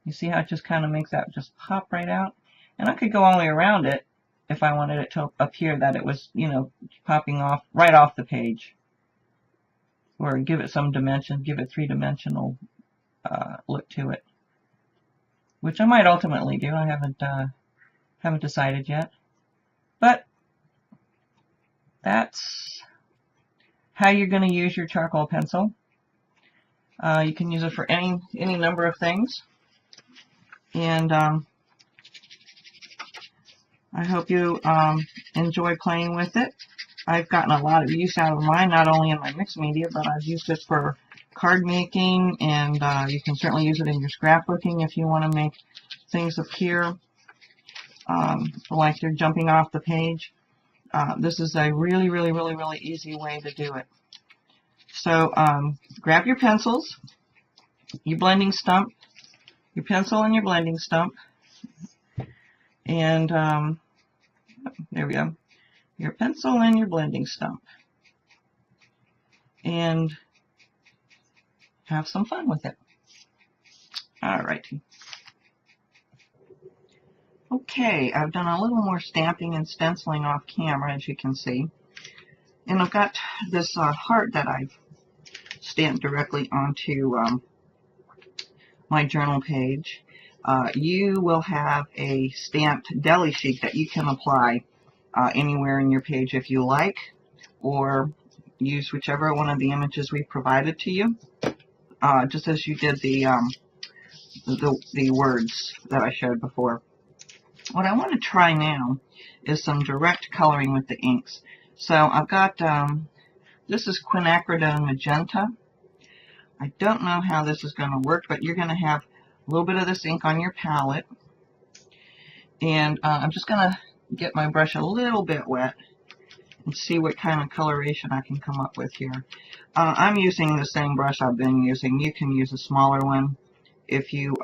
A: You see how it just kind of makes that just pop right out? And I could go all the way around it if I wanted it to appear that it was, you know, popping off right off the page. Or give it some dimension, give it three-dimensional look to it. Which I might ultimately do. I haven't decided yet. But that's how you're going to use your charcoal pencil. You can use it for any number of things. And I hope you enjoy playing with it. I've gotten a lot of use out of mine, not only in my mixed media, but I've used it for card making, and you can certainly use it in your scrapbooking if you want to make things appear like they're jumping off the page. This is a really, really, really, really easy way to do it. So grab your pencils, your blending stump, your pencil and your blending stump, and there we go, your pencil and your blending stump, and have some fun with it. Alrighty. Okay, I've done a little more stamping and stenciling off camera, as you can see. And I've got this heart that I've stamped directly onto my journal page. You will have a stamped deli sheet that you can apply anywhere in your page if you like, or use whichever one of the images we provided to you, just as you did the words that I showed before. What I want to try now is some direct coloring with the inks. So I've got, this is quinacridone magenta. I don't know how this is going to work, but you're going to have a little bit of this ink on your palette. And I'm just going to get my brush a little bit wet and see what kind of coloration I can come up with here. I'm using the same brush I've been using. You can use a smaller one if you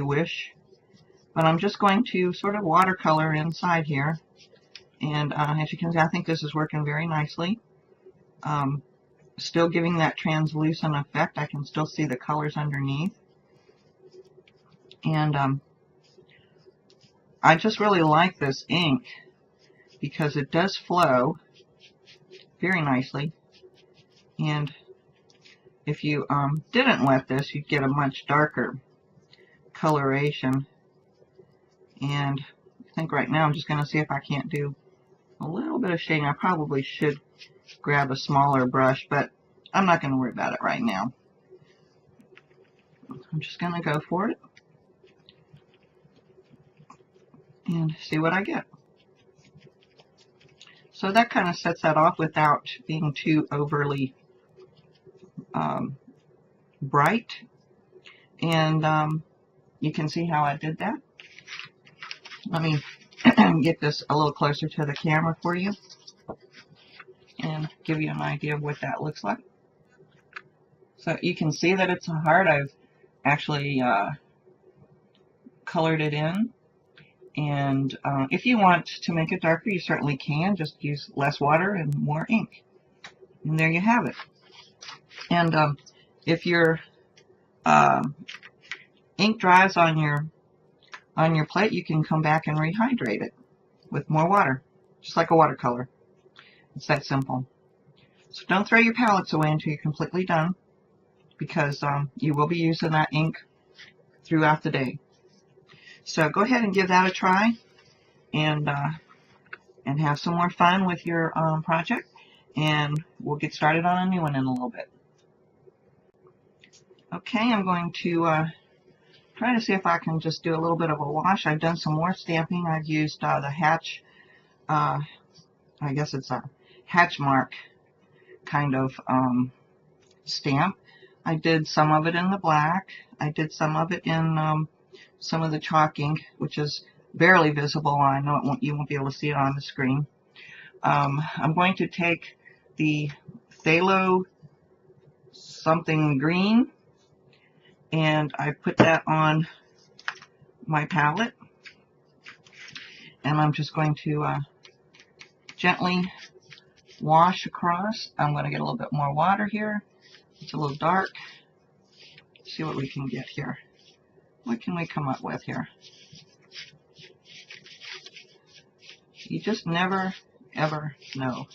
A: wish. But I'm just going to sort of watercolor inside here. And as you can see, I think this is working very nicely. Still giving that translucent effect. I can still see the colors underneath. And I just really like this ink because it does flow very nicely. And if you didn't wet this, you'd get a much darker coloration. And I think right now I'm just going to see if I can't do a little bit of shading. I probably should grab a smaller brush, but I'm not going to worry about it right now. I'm just going to go for it and see what I get. So that kind of sets that off without being too overly bright. And you can see how I did that. Let me get this a little closer to the camera for you and give you an idea of what that looks like. So you can see that it's a heart. I've actually colored it in. And if you want to make it darker, you certainly can. Just use less water and more ink. And there you have it. And if your ink dries on your plate, you can come back and rehydrate it with more water, just like a watercolor. It's that simple. So don't throw your palettes away until you're completely done, because you will be using that ink throughout the day. So go ahead and give that a try, and have some more fun with your project, and we'll get started on a new one in a little bit. Okay, I'm going to try to see if I can just do a little bit of a wash. I've done some more stamping. I've used the Hatch, I guess it's a Hatchmark kind of stamp. I did some of it in the black. I did some of it in some of the chalk ink, which is barely visible. I know you won't be able to see it on the screen. I'm going to take the Phthalo something green, and I put that on my palette, and I'm just going to gently wash across. I'm going to get a little bit more water here. It's a little dark. Let's see what we can get here. What can we come up with here? You just never, ever know.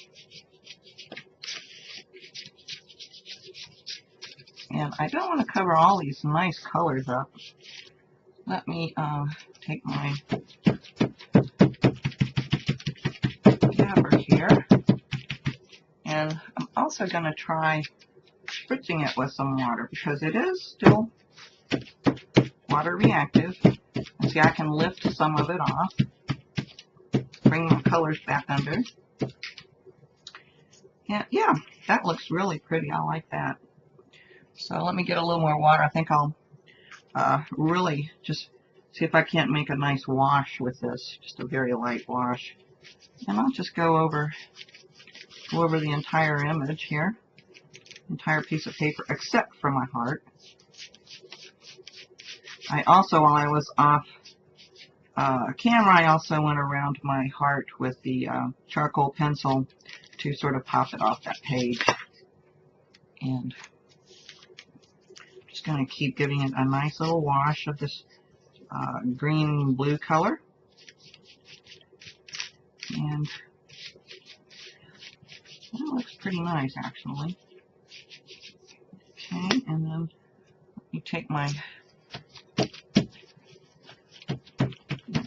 A: And I don't want to cover all these nice colors up. Let me take my dabber here. And I'm also going to try spritzing it with some water, because it is still water reactive. And see, I can lift some of it off, bring my colors back under. And yeah, that looks really pretty. I like that. So let me get a little more water. I think I'll really just see if I can't make a nice wash with this, just a very light wash. And I'll just go over the entire image here, entire piece of paper, except for my heart. I also, while I was off camera, I also went around my heart with the charcoal pencil to sort of pop it off that page. And I'm just going to keep giving it a nice little wash of this green-blue color. And that looks pretty nice, actually. Okay, and then let me take my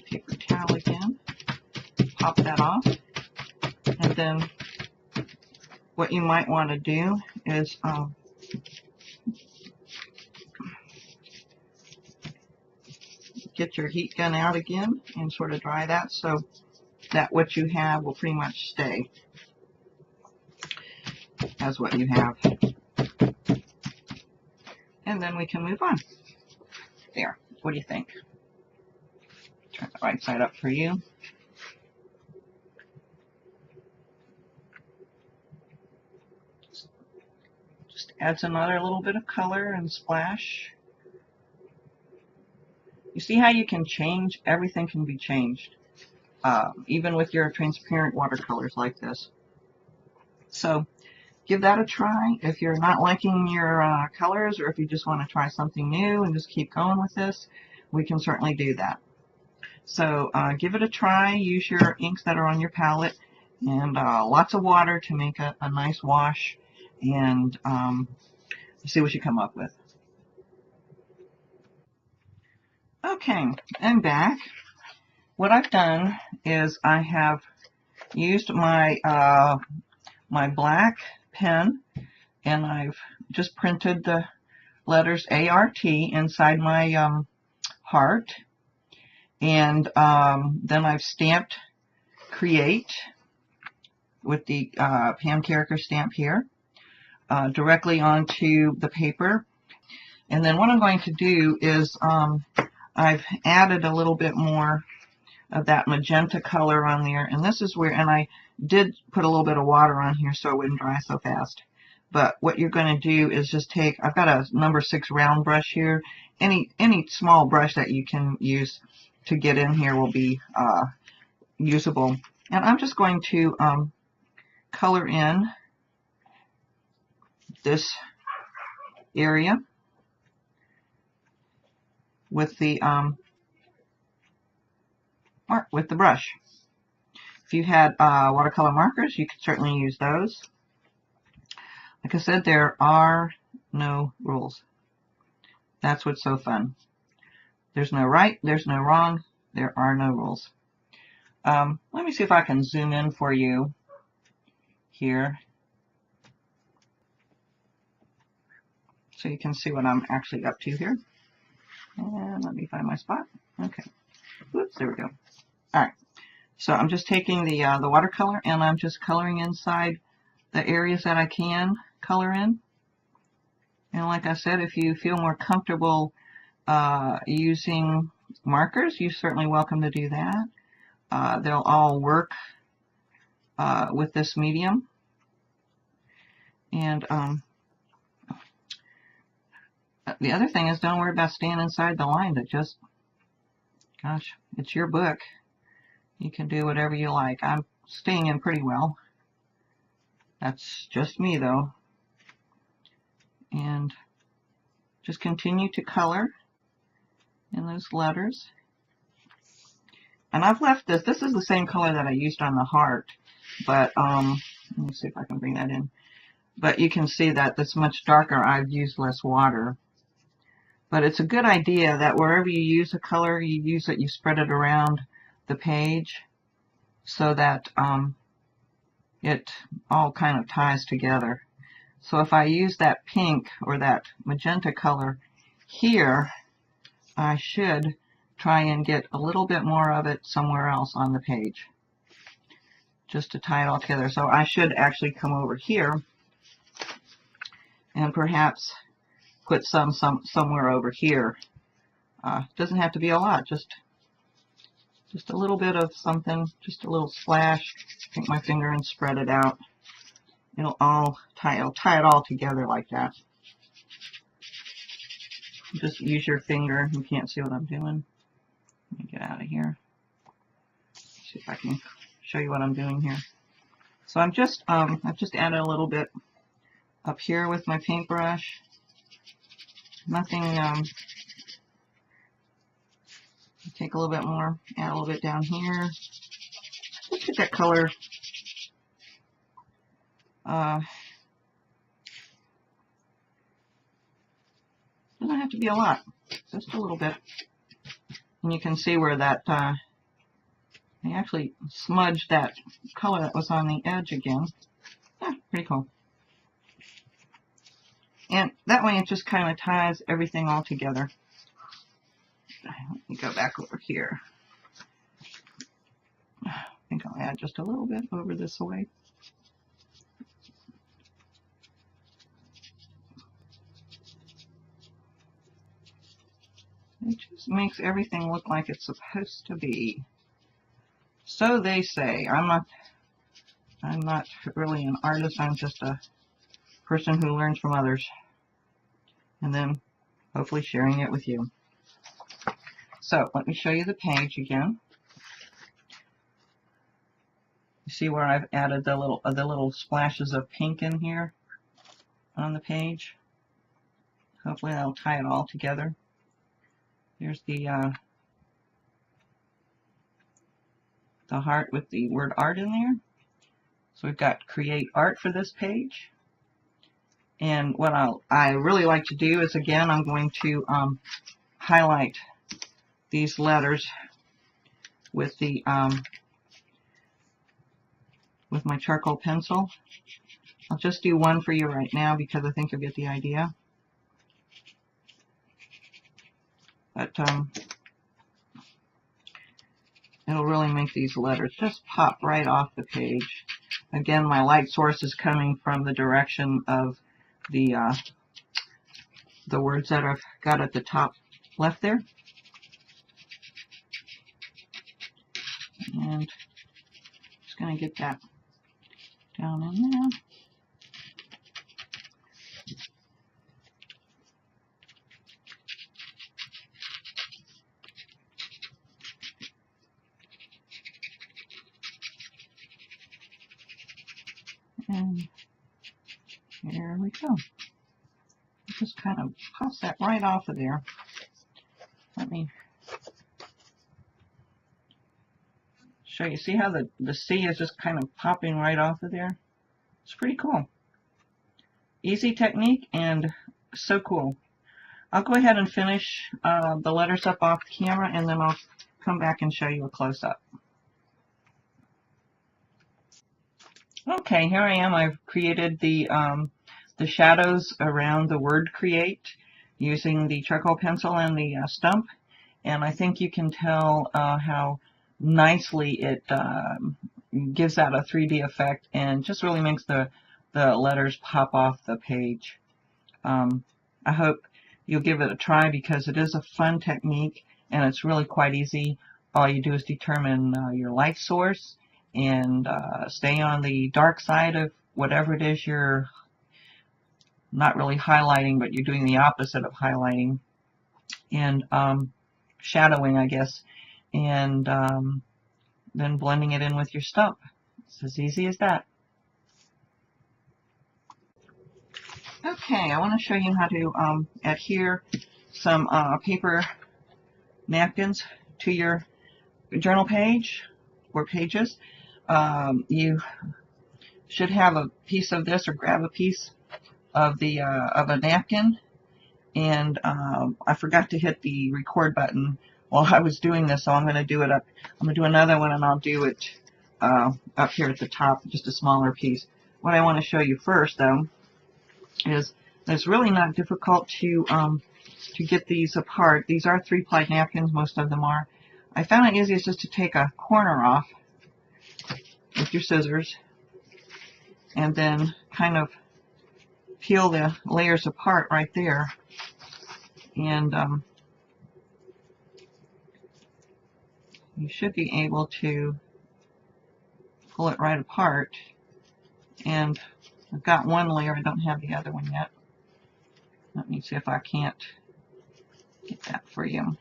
A: paper towel again, pop that off, and then what you might want to do is get your heat gun out again and sort of dry that, so that what you have will pretty much stay as what you have. And then we can move on. There. What do you think? Turn the right side up for you. Just adds another little bit of color and splash. You see how you can change? Everything can be changed, even with your transparent watercolors like this. So give that a try. If you're not liking your colors, or if you just want to try something new and just keep going with this, we can certainly do that. So give it a try. Use your inks that are on your palette, and lots of water to make a nice wash, and see what you come up with. Okay, I'm back. What I've done is I have used my my black pen, and I've just printed the letters ART inside my heart, and then I've stamped Create with the Pam Carriker stamp here directly onto the paper. And then what I'm going to do is I've added a little bit more of that magenta color on there, and this is where, and I did put a little bit of water on here so it wouldn't dry so fast. But what you're going to do is just take, I've got a number 6 round brush here. Any small brush that you can use to get in here will be usable. And I'm just going to color in this area with the brush. If you had watercolor markers, you could certainly use those. Like I said, there are no rules. That's what's so fun. There's no right, there's no wrong, there are no rules. Let me see if I can zoom in for you here, so you can see what I'm actually up to here. And let me find my spot. Okay. Oops, there we go. All right. So I'm just taking the watercolor, and I'm just coloring inside the areas that I can color in. And like I said, if you feel more comfortable using markers, you're certainly welcome to do that. They'll all work with this medium. And the other thing is, don't worry about staying inside the line. That just, gosh, it's your book. You can do whatever you like. I'm staying in pretty well. That's just me, though. And just continue to color in those letters. And I've left this. This is the same color that I used on the heart, but let me see if I can bring that in. But you can see that it's much darker. I've used less water. But it's a good idea that wherever you use a color, you use it, you spread it around the page so that it all kind of ties together. So if I use that pink or that magenta color here, I should try and get a little bit more of it somewhere else on the page, just to tie it all together. So I should actually come over here and perhaps put somewhere over here. Doesn't have to be a lot, just a little bit of something, just a little splash. Take my finger and spread it out. It'll tie it all together like that. Just use your finger. You can't see what I'm doing. Let me get out of here. See if I can show you what I'm doing here. So I've just added a little bit up here with my paintbrush. Nothing. Take a little bit more. Add a little bit down here. Let's get that color. Doesn't have to be a lot, just a little bit. And you can see where that I actually smudged that color that was on the edge again. Yeah, pretty cool. And that way it just kind of ties everything all together. Let me go back over here. I think I'll add just a little bit over this way. It just makes everything look like it's supposed to be. So they say. I'm not really an artist. I'm just a person who learns from others, and then hopefully sharing it with you. So let me show you the page again. You see where I've added the little splashes of pink in here on the page? Hopefully that'll tie it all together. Here's the heart with the word art in there. So we've got create art for this page. And what I really like to do is, again, I'm going to highlight these letters with the with my charcoal pencil. I'll just do one for you right now because I think you'll get the idea. But it'll really make these letters just pop right off the page. Again, my light source is coming from the direction of the words that I've got at the top left there. And just going to get that down in there. And there we go. Just kind of pops that right off of there. Let me show you. See how the C is just kind of popping right off of there? It's pretty cool. Easy technique and so cool. I'll go ahead and finish the letters up off camera, and then I'll come back and show you a close-up. Okay, here I am. I've created the shadows around the word create using the charcoal pencil and the stump, and I think you can tell how nicely it gives out a 3D effect and just really makes the letters pop off the page. I hope you'll give it a try because it is a fun technique and it's really quite easy. All you do is determine your light source and stay on the dark side of whatever it is you're not really highlighting, but you're doing the opposite of highlighting, and shadowing, I guess, and then blending it in with your stump. It's as easy as that. Okay, I want to show you how to adhere some paper napkins to your journal page or pages. You should have a piece of this, or grab a piece of the of a napkin, and I forgot to hit the record button while I was doing this, so I'm going to do it up. I'm going to do another one, and I'll do it up here at the top, just a smaller piece. What I want to show you first, though, is it's really not difficult to get these apart. These are 3-ply napkins, most of them are. I found it easiest just to take a corner off with your scissors and then kind of peel the layers apart right there, and you should be able to pull it right apart. And I've got one layer, I don't have the other one yet. Let me see if I can't get that for you.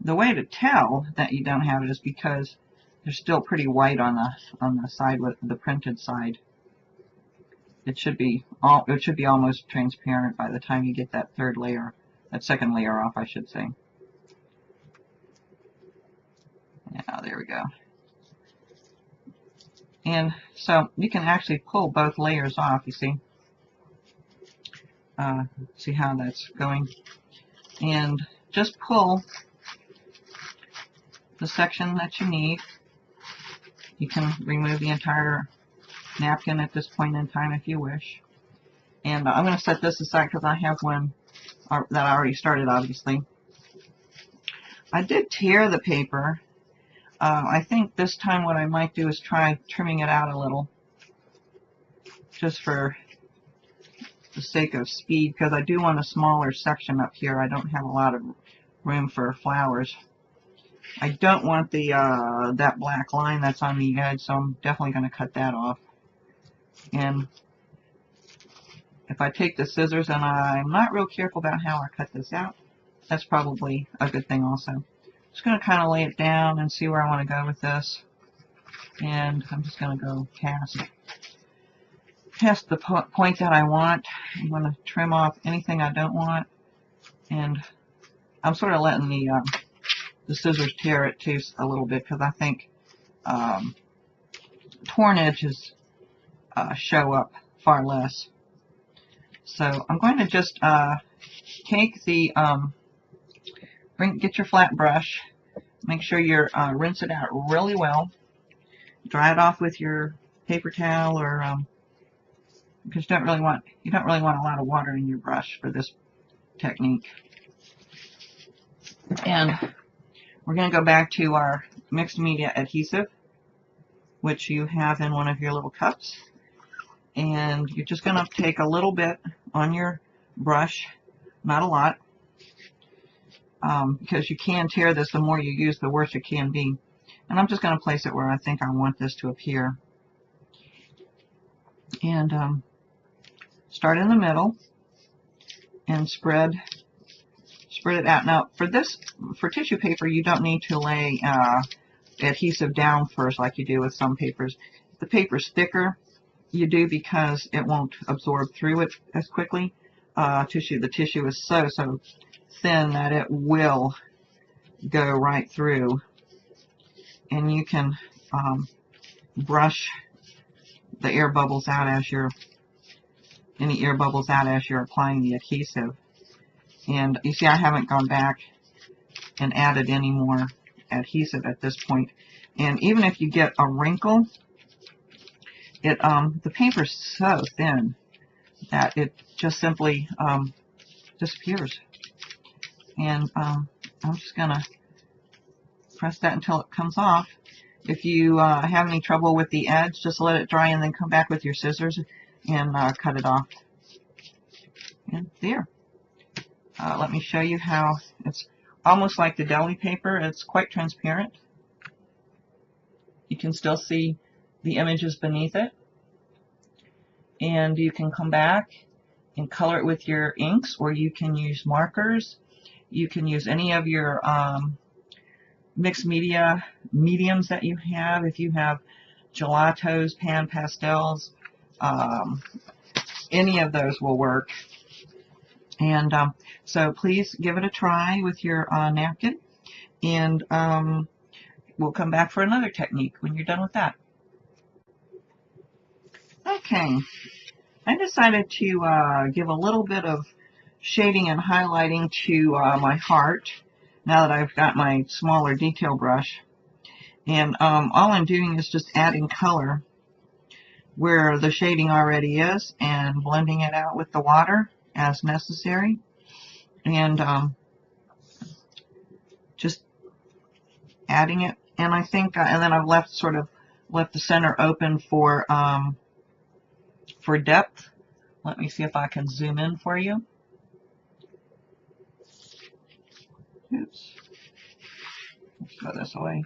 A: The way to tell that you don't have it is because they're still pretty white on the side, with the printed side. It should be almost transparent by the time you get that second layer off, I should say. Yeah, there we go. And so you can actually pull both layers off, you see. See how that's going? And just pull the section that you need. You can remove the entire napkin at this point in time if you wish. And I'm going to set this aside because I have one that I already started, obviously. I did tear the paper. I think this time what I might do is try trimming it out a little, just for the sake of speed, because I do want a smaller section up here. I don't have a lot of room for flowers. I don't want the that black line that's on the edge, so I'm definitely going to cut that off. And if I take the scissors and I'm not real careful about how I cut this out, that's probably a good thing also. Just going to kind of lay it down and see where I want to go with this. And I'm just going to go past the point that I want. I'm going to trim off anything I don't want. And I'm sort of letting the scissors tear it too a little bit, because I think torn edges show up far less. So I'm going to just take the, get your flat brush, make sure you rinse it out really well, dry it off with your paper towel, or because you don't really want a lot of water in your brush for this technique. And we're going to go back to our mixed media adhesive, which you have in one of your little cups. And you're just going to take a little bit on your brush, not a lot, because you can tear this. The more you use, the worse it can be. And I'm just going to place it where I think I want this to appear. And start in the middle and spread it out. Now, for tissue paper, you don't need to lay adhesive down first like you do with some papers. If the paper's thicker, you do, because it won't absorb through it as quickly. The tissue is so thin that it will go right through. And you can brush the air bubbles out as you're applying the adhesive. And you see, I haven't gone back and added any more adhesive at this point. And even if you get a wrinkle, the paper's so thin that it just simply disappears. And I'm just going to press that until it comes off. If you have any trouble with the edge, just let it dry and then come back with your scissors and cut it off. And there. Let me show you how it's almost like the deli paper. It's quite transparent. You can still see the images beneath it. And you can come back and color it with your inks, or you can use markers. You can use any of your mixed media mediums that you have. If you have gelatos, pan pastels, any of those will work. And so please give it a try with your napkin, and we'll come back for another technique when you're done with that. Okay, I decided to give a little bit of shading and highlighting to my heart now that I've got my smaller detail brush. And all I'm doing is just adding color where the shading already is and blending it out with the water as necessary. And just adding it. And I think, and then I've left the center open for depth. Let me see if I can zoom in for you. Oops. Let's go this way.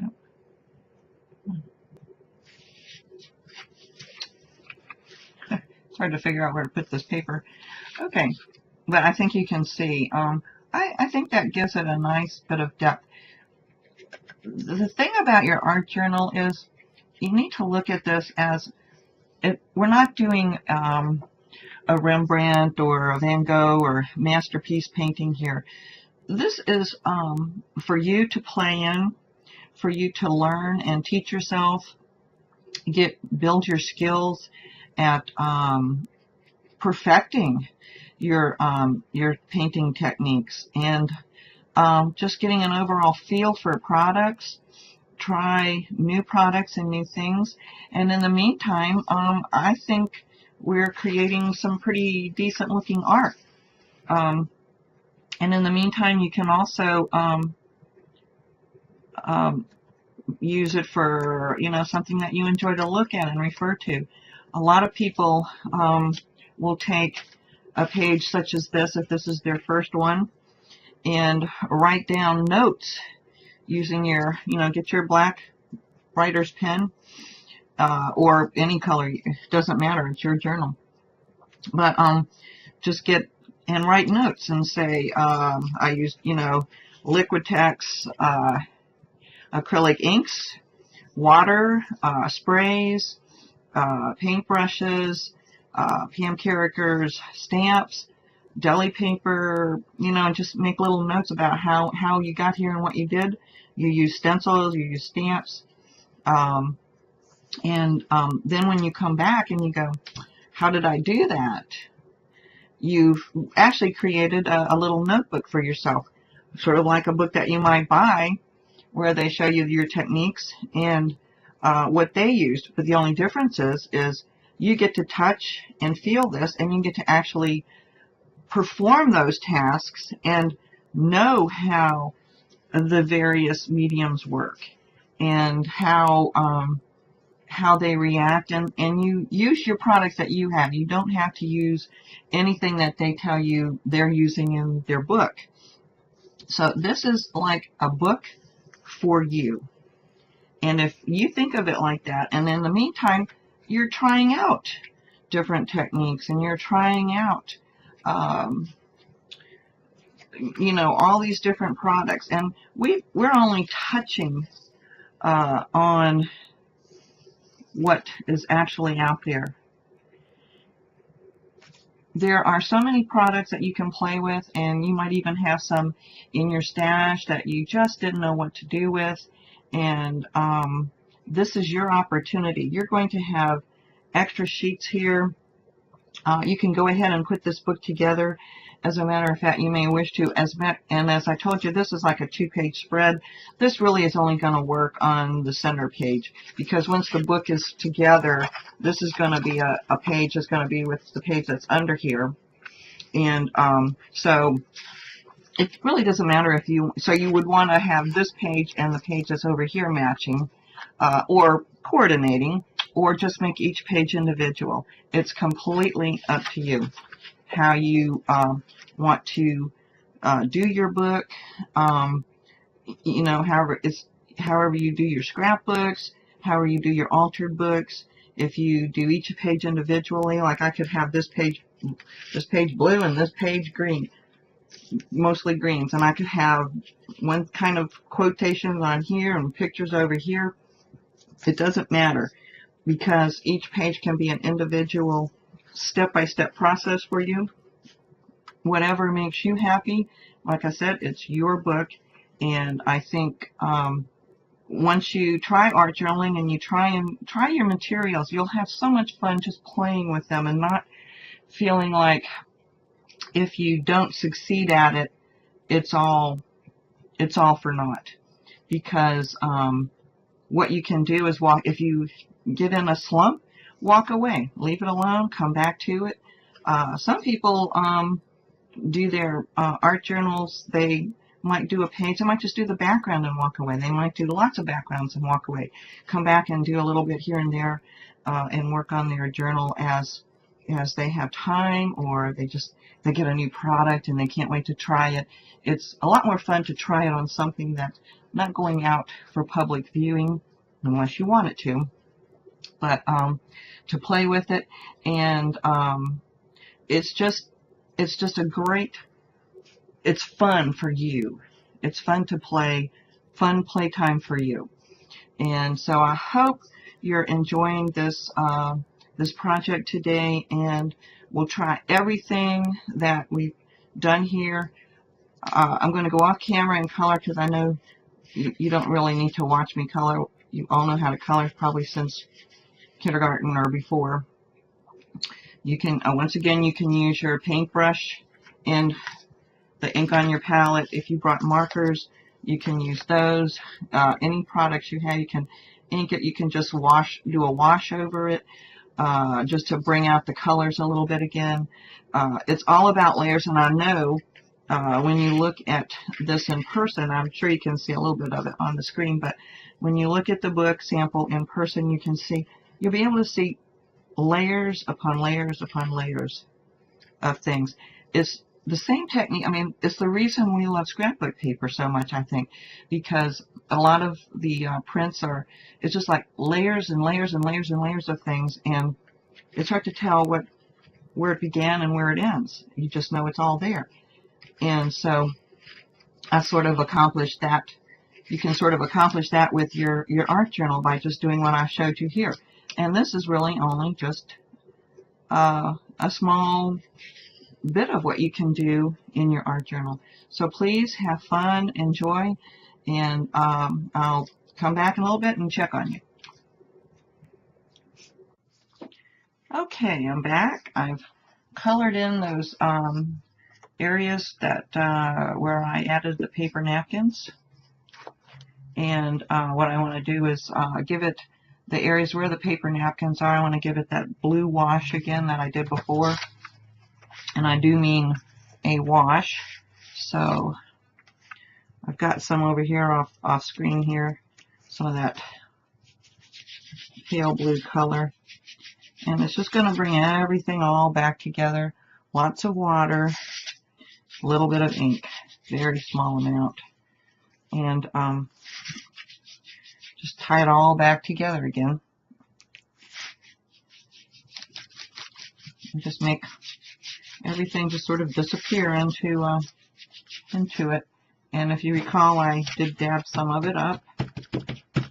A: Yep. It's hard to figure out where to put this paper. Okay, but I think you can see. I think that gives it a nice bit of depth. The thing about your art journal is you need to look at this as we're not doing a Rembrandt or a Van Gogh or masterpiece painting here. This is for you to play in, for you to learn and teach yourself, build your skills at perfecting your painting techniques, and just getting an overall feel for products. Try new products and new things. And in the meantime, I think we're creating some pretty decent looking art. And in the meantime, you can also use it for, something that you enjoy to look at and refer to. A lot of people will take a page such as this, if this is their first one, and write down notes using your, get your black writer's pen, or any color. It doesn't matter. It's your journal. But just get and write notes and say, I used, Liquitex acrylic inks, water, sprays, paintbrushes, PM characters, stamps, deli paper, you know, and just make little notes about how you got here and what you did. You use stencils, you use stamps, then when you come back and you go, how did I do that? You've actually created a little notebook for yourself, sort of like a book that you might buy where they show you your techniques and what they used. But the only difference is you get to touch and feel this, and you get to actually perform those tasks and know how the various mediums work and how they react, and you use your products that you have. You don't have to use anything that they tell you they're using in their book. So this is like a book for you. And if you think of it like that, and in the meantime, you're trying out different techniques and you're trying out you know, all these different products, and we're only touching on what is actually out there. There are so many products that you can play with, and you might even have some in your stash that you just didn't know what to do with, and this is your opportunity. You're going to have extra sheets here. You can go ahead and put this book together. As a matter of fact, you may wish to, and as I told you, this is like a 2-page spread. This really is only going to work on the center page, because once the book is together, this is going to be a page that's going to be with the page that's under here. And so it really doesn't matter if you would want to have this page and the page that's over here matching, or coordinating, or just make each page individual. It's completely up to you how you want to do your book. You know, however you do your scrapbooks, however you do your altered books. If you do each page individually, like I could have this page blue and this page green, mostly greens, and I could have one kind of quotations on here and pictures over here. It doesn't matter, because each page can be an individual step-by-step process for you. Whatever makes you happy. Like I said, it's your book, and I think once you try art journaling and you try your materials, you'll have so much fun just playing with them and not feeling like if you don't succeed at it, it's all for naught. Because what you can do is if you get in a slump, walk away, leave it alone, come back to it. Some people do their art journals. They might do a page. They might just do the background and walk away. They might do lots of backgrounds and walk away. Come back and do a little bit here and there and work on their journal as they have time, or they get a new product and they can't wait to try it. It's a lot more fun to try it on something that's not going out for public viewing, unless you want it to. But to play with it, and it's just a great, it's fun for you. It's fun to play, fun playtime for you. And so I hope you're enjoying this this project today, and we'll try everything that we've done here. I'm going to go off camera and color, because I know you don't really need to watch me color. You all know how to color probably since kindergarten or before. You can once again, you can use your paintbrush and the ink on your palette. If you brought markers, you can use those. Any products you have, you can ink it. You can just do a wash over it, just to bring out the colors a little bit again. It's all about layers, and I know when you look at this in person, I'm sure you can see a little bit of it on the screen, but when you look at the book sample in person, you'll be able to see layers upon layers upon layers of things. It's the same technique. I mean, it's the reason we love scrapbook paper so much, I think, because a lot of the prints it's just like layers and layers and layers and layers of things, and it's hard to tell where it began and where it ends. You just know it's all there. And so I sort of accomplished that. You can sort of accomplish that with your art journal by just doing what I showed you here. And this is really only just a small bit of what you can do in your art journal. So please have fun, enjoy, and I'll come back in a little bit and check on you. Okay, I'm back. I've colored in those areas that where I added the paper napkins. And what I want to do is give it the areas where the paper napkins are. I want to give it that blue wash again that I did before. And I do mean a wash. So I've got some over here off screen here. Some of that pale blue color. And it's just going to bring everything all back together. Lots of water. A little bit of ink. Very small amount. And just tie it all back together again. And just make everything just sort of disappear into it. And if you recall, I did dab some of it up.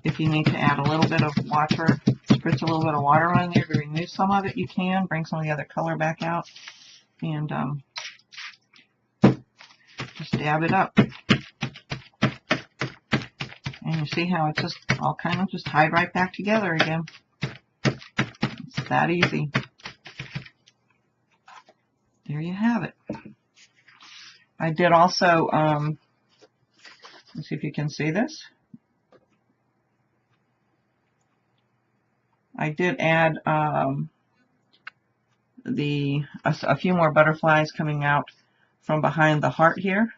A: If you need to add a little bit of water, spritz a little bit of water on there to remove some of it, you can. Bring some of the other color back out. And just dab it up. And you see how it's just all kind of just tied right back together again. It's that easy. There you have it. I did also, let's see if you can see this. I did add a few more butterflies coming out from behind the heart here.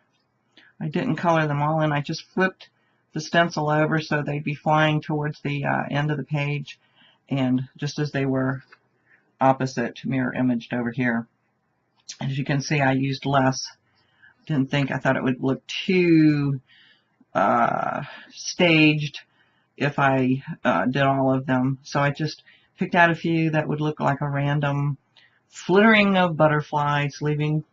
A: I didn't color them all in. I just flipped the stencil over so they'd be flying towards the end of the page, and just as they were opposite, mirror imaged over here. As you can see, I used less. I thought it would look too staged if I did all of them. So I just picked out a few that would look like a random flittering of butterflies leaving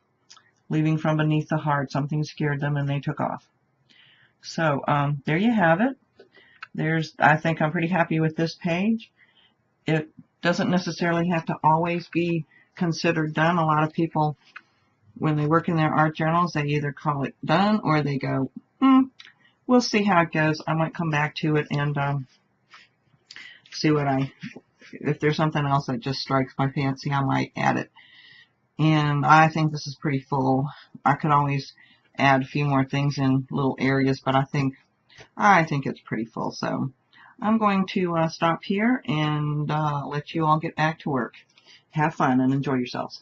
A: from beneath the heart. Something scared them and they took off. So there you have it. I think I'm pretty happy with this page. It doesn't necessarily have to always be considered done. A lot of people, when they work in their art journals, they either call it done or they go, we'll see how it goes. I might come back to it and see if there's something else that just strikes my fancy, I might add it. And I think this is pretty full. I could always add a few more things in little areas, but I think it's pretty full. So I'm going to stop here and let you all get back to work. Have fun and enjoy yourselves.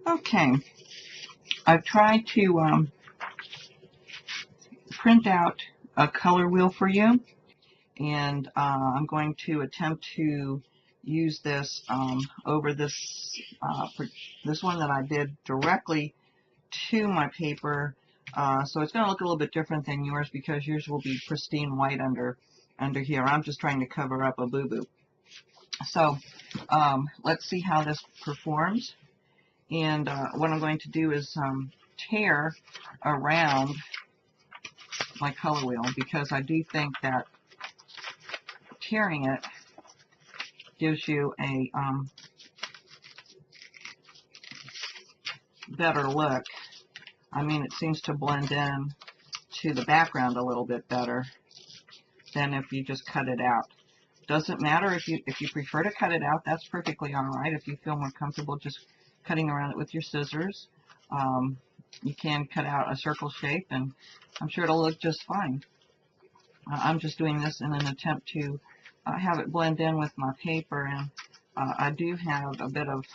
A: Okay, I've tried to print out a color wheel for you, and I'm going to attempt to use this over this this one that I did directly to my paper. So it's going to look a little bit different than yours because yours will be pristine white under here. I'm just trying to cover up a boo-boo. So let's see how this performs. And what I'm going to do is tear around my color wheel, because I do think that tearing it gives you a better look. I mean, it seems to blend in to the background a little bit better than if you just cut it out. Doesn't matter if you prefer to cut it out, that's perfectly all right. If you feel more comfortable just cutting around it with your scissors, you can cut out a circle shape, and I'm sure it'll look just fine. I'm just doing this in an attempt to have it blend in with my paper, and I do have a bit of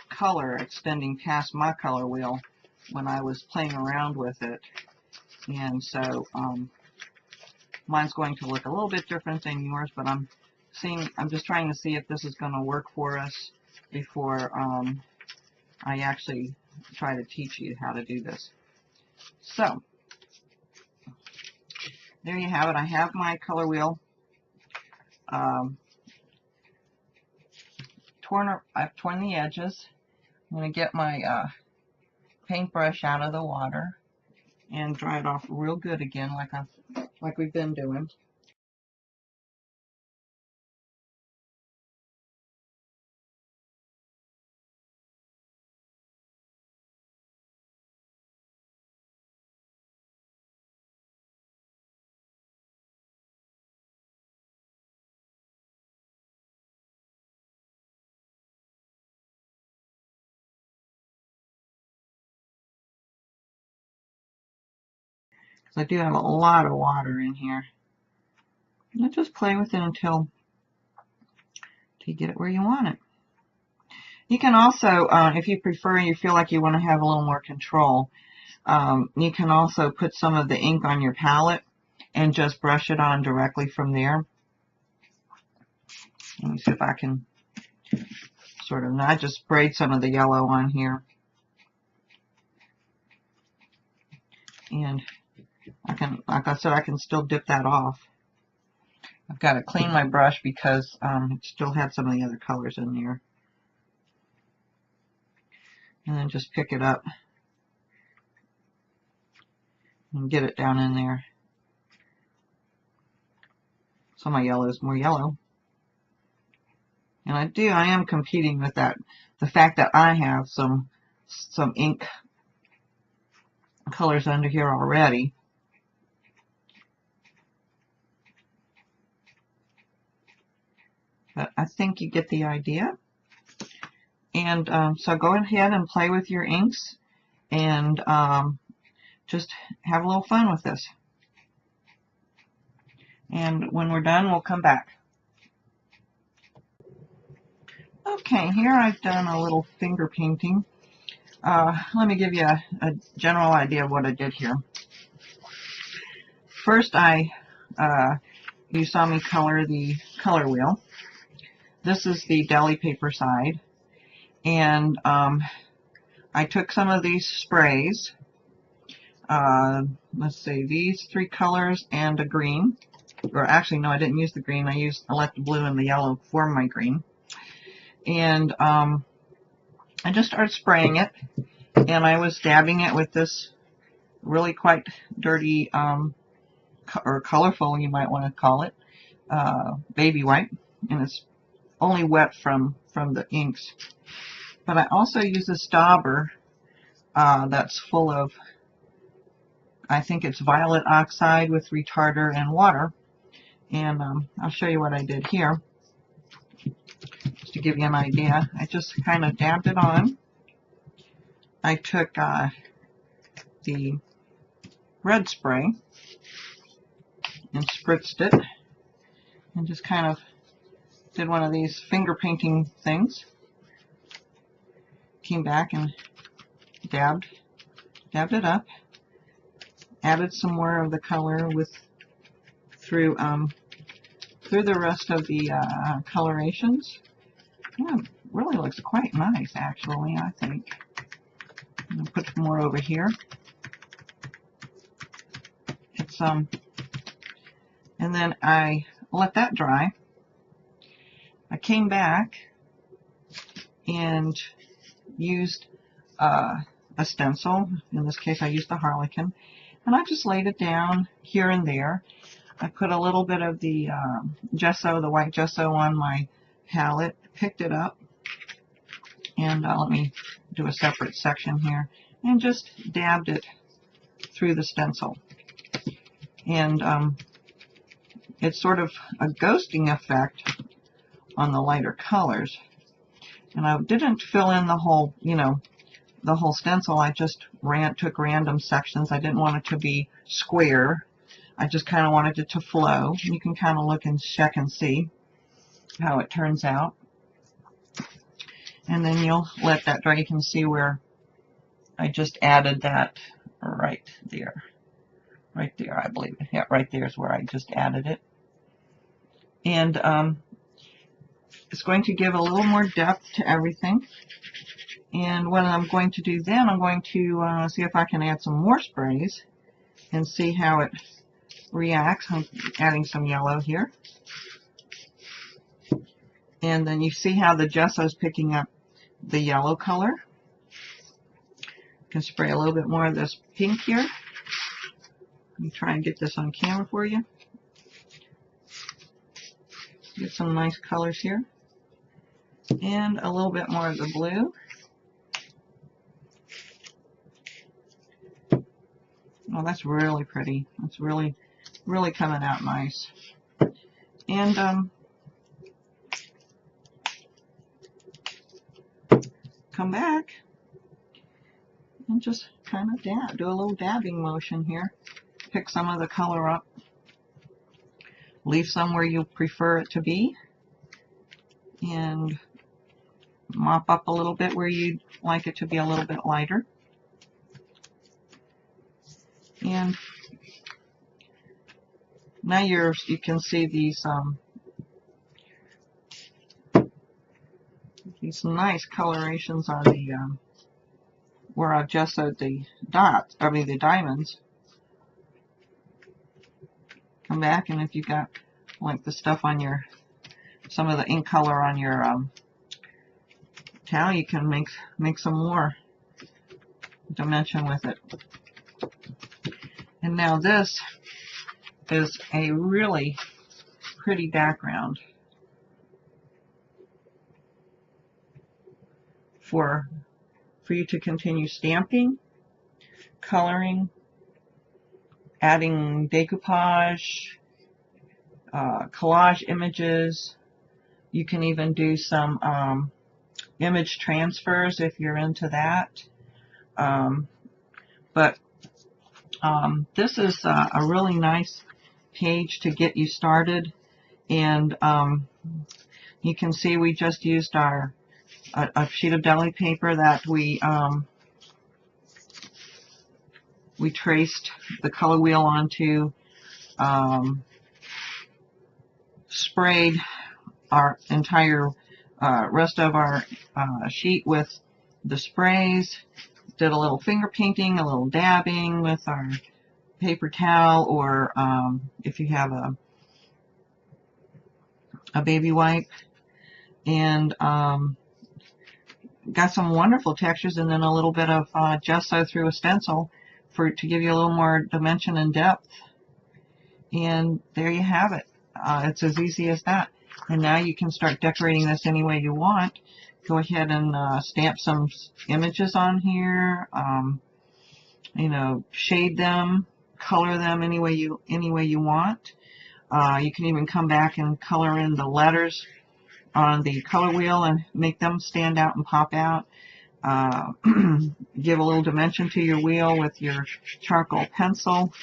A: color extending past my color wheel when I was playing around with it, and so mine's going to look a little bit different than yours, but I'm just trying to see if this is going to work for us before I actually try to teach you how to do this. So there you have it. I have my color wheel I've torn the edges. I'm going to get my paintbrush out of the water and dry it off real good again, like we've been doing. So I do have a lot of water in here. And just play with it until you get it where you want it. You can also, if you prefer, you feel like you want to have a little more control, you can also put some of the ink on your palette and just brush it on directly from there. Let me see if I can sort of, I just sprayed some of the yellow on here. And I can, like I said, I can still dip that off. I've got to clean my brush because it still had some of the other colors in there. And then just pick it up and get it down in there. So my yellow is more yellow. And I am competing with that, the fact that I have some ink colors under here already. But I think you get the idea. And so go ahead and play with your inks and just have a little fun with this. And when we're done, we'll come back. Okay, here I've done a little finger painting. Let me give you a general idea of what I did here. First, you saw me color the color wheel. This is the deli paper side. And I took some of these sprays. Let's see, these three colors and a green. Or actually, no, I didn't use the green. I let the blue and the yellow form my green. And I just started spraying it. And I was dabbing it with this really quite dirty, or colorful, you might want to call it, baby white. And it's only wet from the inks. But I also use a stopper that's full of, I think it's violet oxide with retarder and water. And I'll show you what I did here, just to give you an idea. I just kind of dabbed it on. I took the red spray and spritzed it, and just kind of did one of these finger painting things. came back and dabbed it up, added some more of the color through the rest of the colorations. Yeah, it really looks quite nice, actually, I think. I'm going to put more over here. It's and then I let that dry. I came back and used a stencil. In this case, I used the Harlequin, and I just laid it down here and there. I put a little bit of the gesso, the white gesso, on my palette, picked it up, and let me do a separate section here, and just dabbed it through the stencil. And it's sort of a ghosting effect on the lighter colors. And I didn't fill in the whole, the whole stencil. I just took random sections. I didn't want it to be square. I just kind of wanted it to flow. You can kind of look and check and see how it turns out. And then you'll let that dry. You can see where I just added that right there. Right there, I believe. Yeah, right there is where I just added it. And it's going to give a little more depth to everything. And what I'm going to do then, I'm going to see if I can add some more sprays and see how it reacts. I'm adding some yellow here. And then you see how the gesso is picking up the yellow color. You can spray a little bit more of this pink here. Let me try and get this on camera for you. Get some nice colors here. And a little bit more of the blue. Oh, that's really pretty. It's really, really coming out nice. And come back and just kind of do a little dabbing motion here. Pick some of the color up. Leave some where you prefer it to be. And mop up a little bit where you'd like it to be a little bit lighter. And now you can see these nice colorations on the where I've gessoed the dots, the diamonds. Come back, and if you got like the stuff on some of the ink color on your towel, you can make some more dimension with it. And now this is a really pretty background for you to continue stamping, coloring, adding decoupage, collage images. You can even do some image transfers if you're into that. But this is a really nice page to get you started. And you can see we just used a sheet of deli paper that we traced the color wheel onto, sprayed our entire rest of our sheet with the sprays, did a little finger painting, a little dabbing with our paper towel, or if you have a baby wipe, and got some wonderful textures, and then a little bit of gesso through a stencil to give you a little more dimension and depth. And there you have it. It's as easy as that. And now you can start decorating this any way you want. Go ahead and stamp some images on here. Shade them, color them any way you want. You can even come back and color in the letters on the color wheel and make them stand out and pop out. Give a little dimension to your wheel with your charcoal pencil.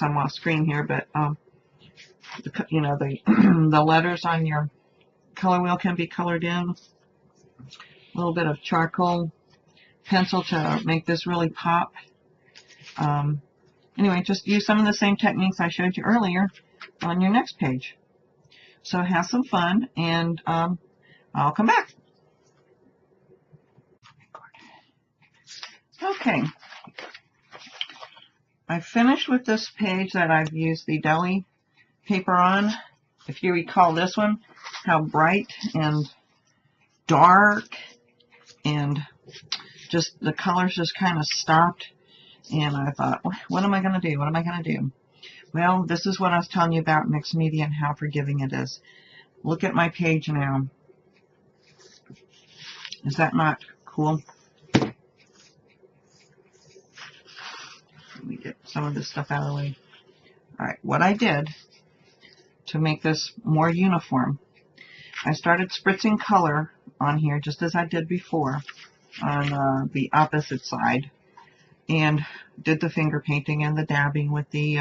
A: I'm off screen here, but the letters on your color wheel can be colored in. A little bit of charcoal pencil to make this really pop. Anyway, just use some of the same techniques I showed you earlier on your next page. So have some fun, and I'll come back. Okay, I finished with this page that I've used the deli paper on. If you recall this one, how bright and dark and just the colors just kind of stopped, and I thought, what am I going to do? What am I going to do? Well, this is what I was telling you about mixed media and how forgiving it is. Look at my page now. Is that not cool? Let me get some of this stuff out of the way. Alright, what I did to make this more uniform, I started spritzing color on here just as I did before on the opposite side, and did the finger painting and the dabbing with the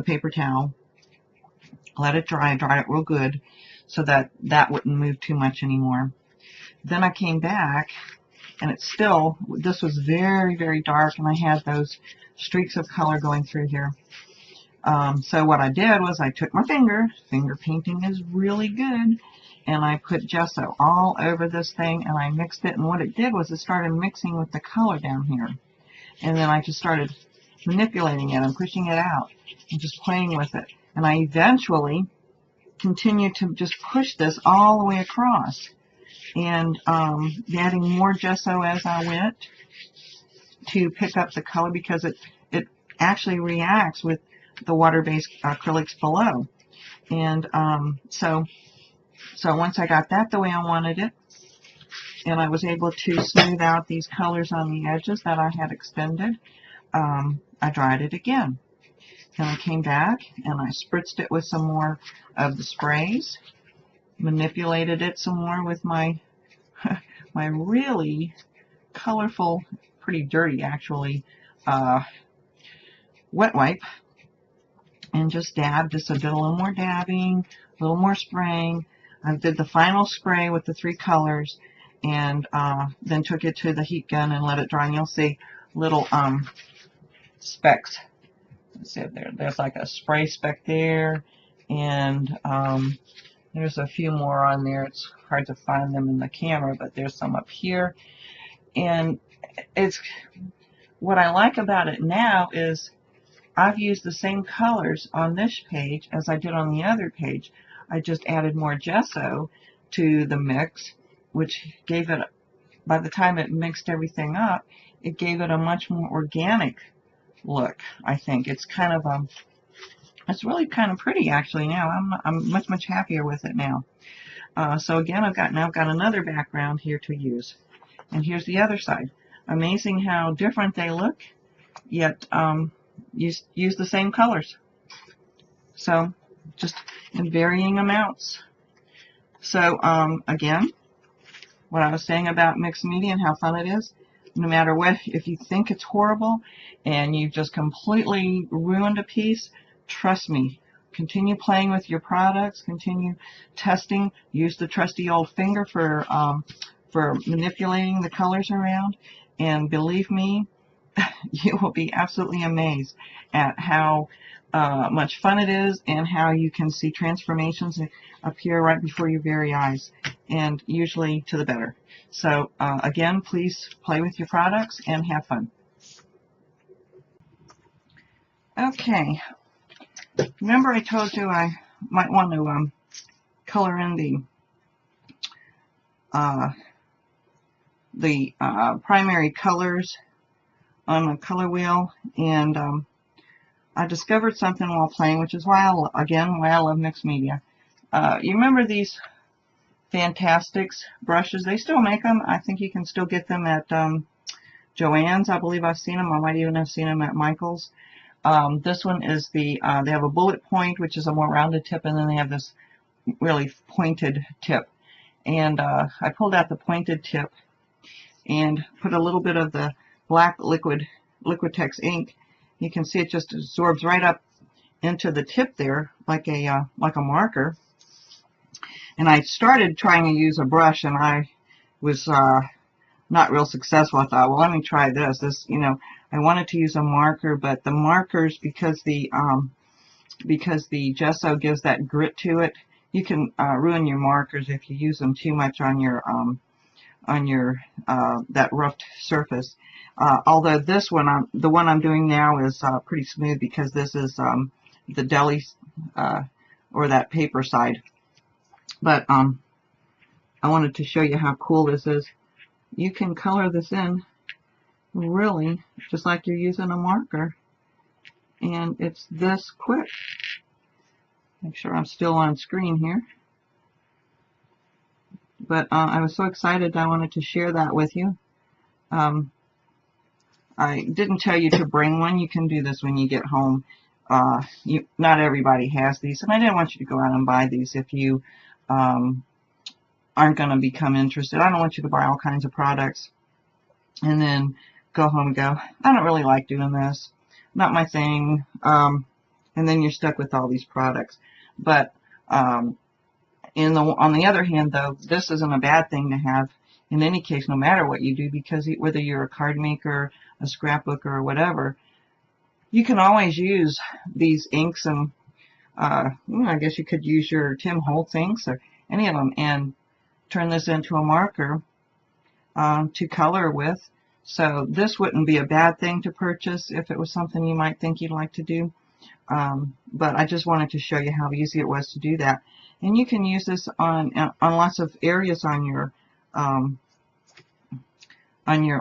A: paper towel. Let it dry it real good so that that wouldn't move too much anymore. Then I came back, and it's still, this was very, very dark, and I had those streaks of color going through here. So what I did was I took my finger painting is really good, and I put gesso all over this thing, and I mixed it, and what it did was it started mixing with the color down here. And then I just started manipulating it and pushing it out and just playing with it. And I eventually continued to just push this all the way across, and adding more gesso as I went to pick up the color, because it actually reacts with the water-based acrylics below. And so once I got that the way I wanted it, and I was able to smooth out these colors on the edges that I had extended, I dried it again. Then I came back and I spritzed it with some more of the sprays, manipulated it some more with my my really colorful, pretty dirty actually, wet wipe, and just dabbed, just did a little more dabbing, a little more spraying. I did the final spray with the 3 colors, and then took it to the heat gun and let it dry, and you'll see little specks. Let's see, there's like a spray speck there, and there's a few more on there. It's hard to find them in the camera, but there's some up here. And it's, what I like about it now is I've used the same colors on this page as I did on the other page. I just added more gesso to the mix, which gave it, by the time it mixed everything up, it gave it a much more organic look. I think it's kind of it's really kind of pretty actually now. I'm much happier with it now. So again, I've got another background here to use, and here's the other side. Amazing how different they look, yet use the same colors. So just in varying amounts. So again, what I was saying about mixed media and how fun it is, no matter what, if you think it's horrible and you've just completely ruined a piece, trust me, continue playing with your products, continue testing, use the trusty old finger for manipulating the colors around, and believe me, you will be absolutely amazed at how much fun it is, and how you can see transformations appear right before your very eyes, and usually to the better. So again, please play with your products and have fun. Okay, remember I told you I might want to color in the primary colors on the color wheel, and I discovered something while playing, which is why I love mixed media. You remember these Fantastics brushes? They still make them. I think you can still get them at Joann's. I believe I've seen them. I might even have seen them at Michael's. This one is they have a bullet point, which is a more rounded tip, and then they have this really pointed tip. And I pulled out the pointed tip and put a little bit of the black Liquitex ink. You can see it just absorbs right up into the tip there, like a marker. And I started trying to use a brush, and I was not real successful. I thought, well, let me try this. You know, I wanted to use a marker, but the markers, because the gesso gives that grit to it, you can ruin your markers if you use them too much on your that roughed surface. Although this one, the one I'm doing now, is pretty smooth because this is the deli or that paper side. But I wanted to show you how cool this is. You can color this in really just like you're using a marker, and it's this quick. Make sure I'm still on screen here. But I was so excited I wanted to share that with you. I didn't tell you to bring one. You can do this when you get home. Not everybody has these, and I didn't want you to go out and buy these if you aren't going to become interested. I don't want you to buy all kinds of products and then go home and go, I don't really like doing this. Not my thing. And then you're stuck with all these products. But on the other hand, though, this isn't a bad thing to have in any case, no matter what you do, because whether you're a card maker, a scrapbooker, or whatever, you can always use these inks, and I guess you could use your Tim Holtz inks or any of them and turn this into a marker to color with. So this wouldn't be a bad thing to purchase if it was something you might think you'd like to do. But I just wanted to show you how easy it was to do that. And you can use this on lots of areas on your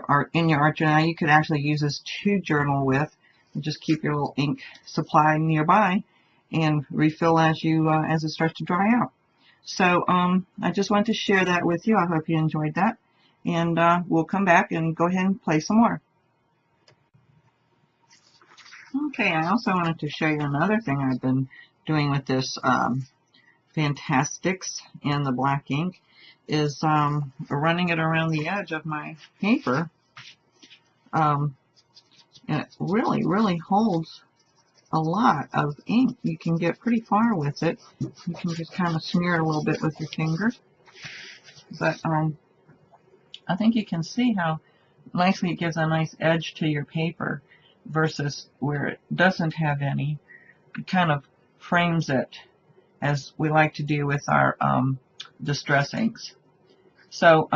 A: art, in your art journal. You could actually use this to journal with. And just keep your little ink supply nearby and refill as it starts to dry out. So I just wanted to share that with you. I hope you enjoyed that, and we'll come back and go ahead and play some more. Okay, I also wanted to show you another thing I've been doing with this Fantastics and the black ink is running it around the edge of my paper. And it really, really holds a lot of ink. You can get pretty far with it. You can just kind of smear it a little bit with your finger. But I think you can see how nicely it gives a nice edge to your paper versus where it doesn't have any. It kind of frames it, as we like to do with our distress inks. So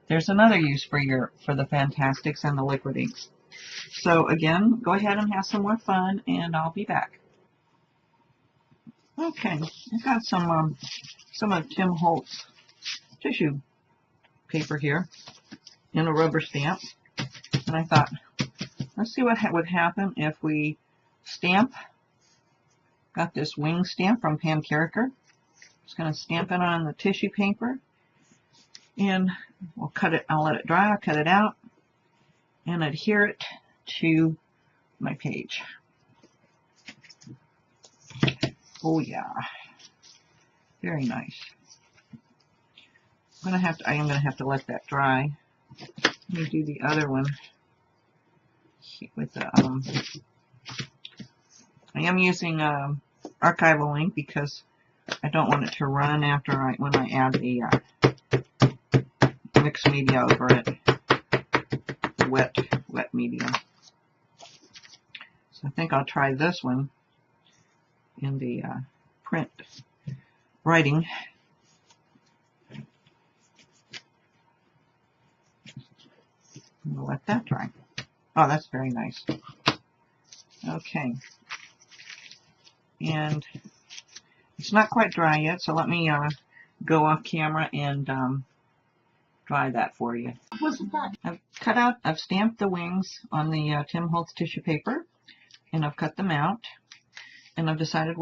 A: there's another use for the Fantastics and the liquid inks. So again, go ahead and have some more fun, and I'll be back. Okay, I've got some of Tim Holtz tissue paper here in a rubber stamp, and I thought, let's see what would happen if we stamp. Got this wing stamp from Pam Carricker. Just going to stamp it on the tissue paper, and we'll cut it. I'll let it dry. I'll cut it out and adhere it to my page. Oh yeah, very nice. I am gonna have to let that dry. Let me do the other one with the I am using archival ink because I don't want it to run when I add the mixed media over it, wet media. So I think I'll try this one in the print writing. We'll let that dry. Oh, that's very nice. Okay. And it's not quite dry yet, so let me go off camera and dry that for you. I've stamped the wings on the Tim Holtz tissue paper, and I've cut them out, and I've decided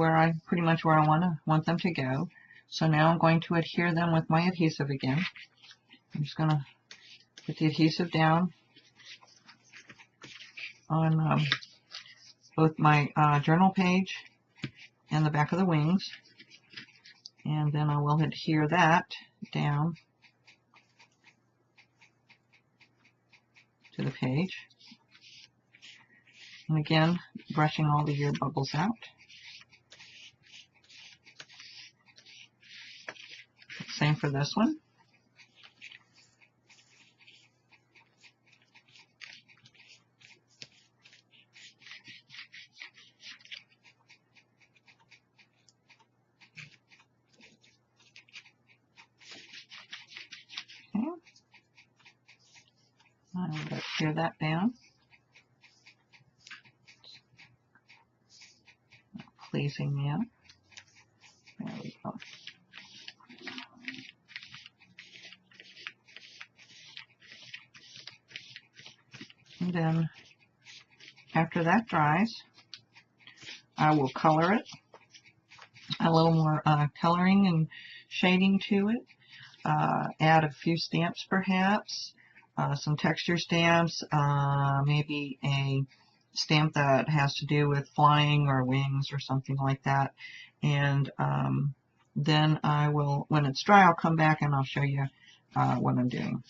A: pretty much where I want them to go. So now I'm going to adhere them with my adhesive again. I'm just going to put the adhesive down on both my journal page and the back of the wings, and then I will adhere that down to the page. And again, brushing all the air bubbles out. Same for this one. tear that down. Pleasing now. There we go. And then after that dries, I will color it. A little more coloring and shading to it. Add a few stamps perhaps, some texture stamps, maybe a stamp that has to do with flying or wings or something like that. And then I will, when it's dry, I'll come back and I'll show you what I'm doing.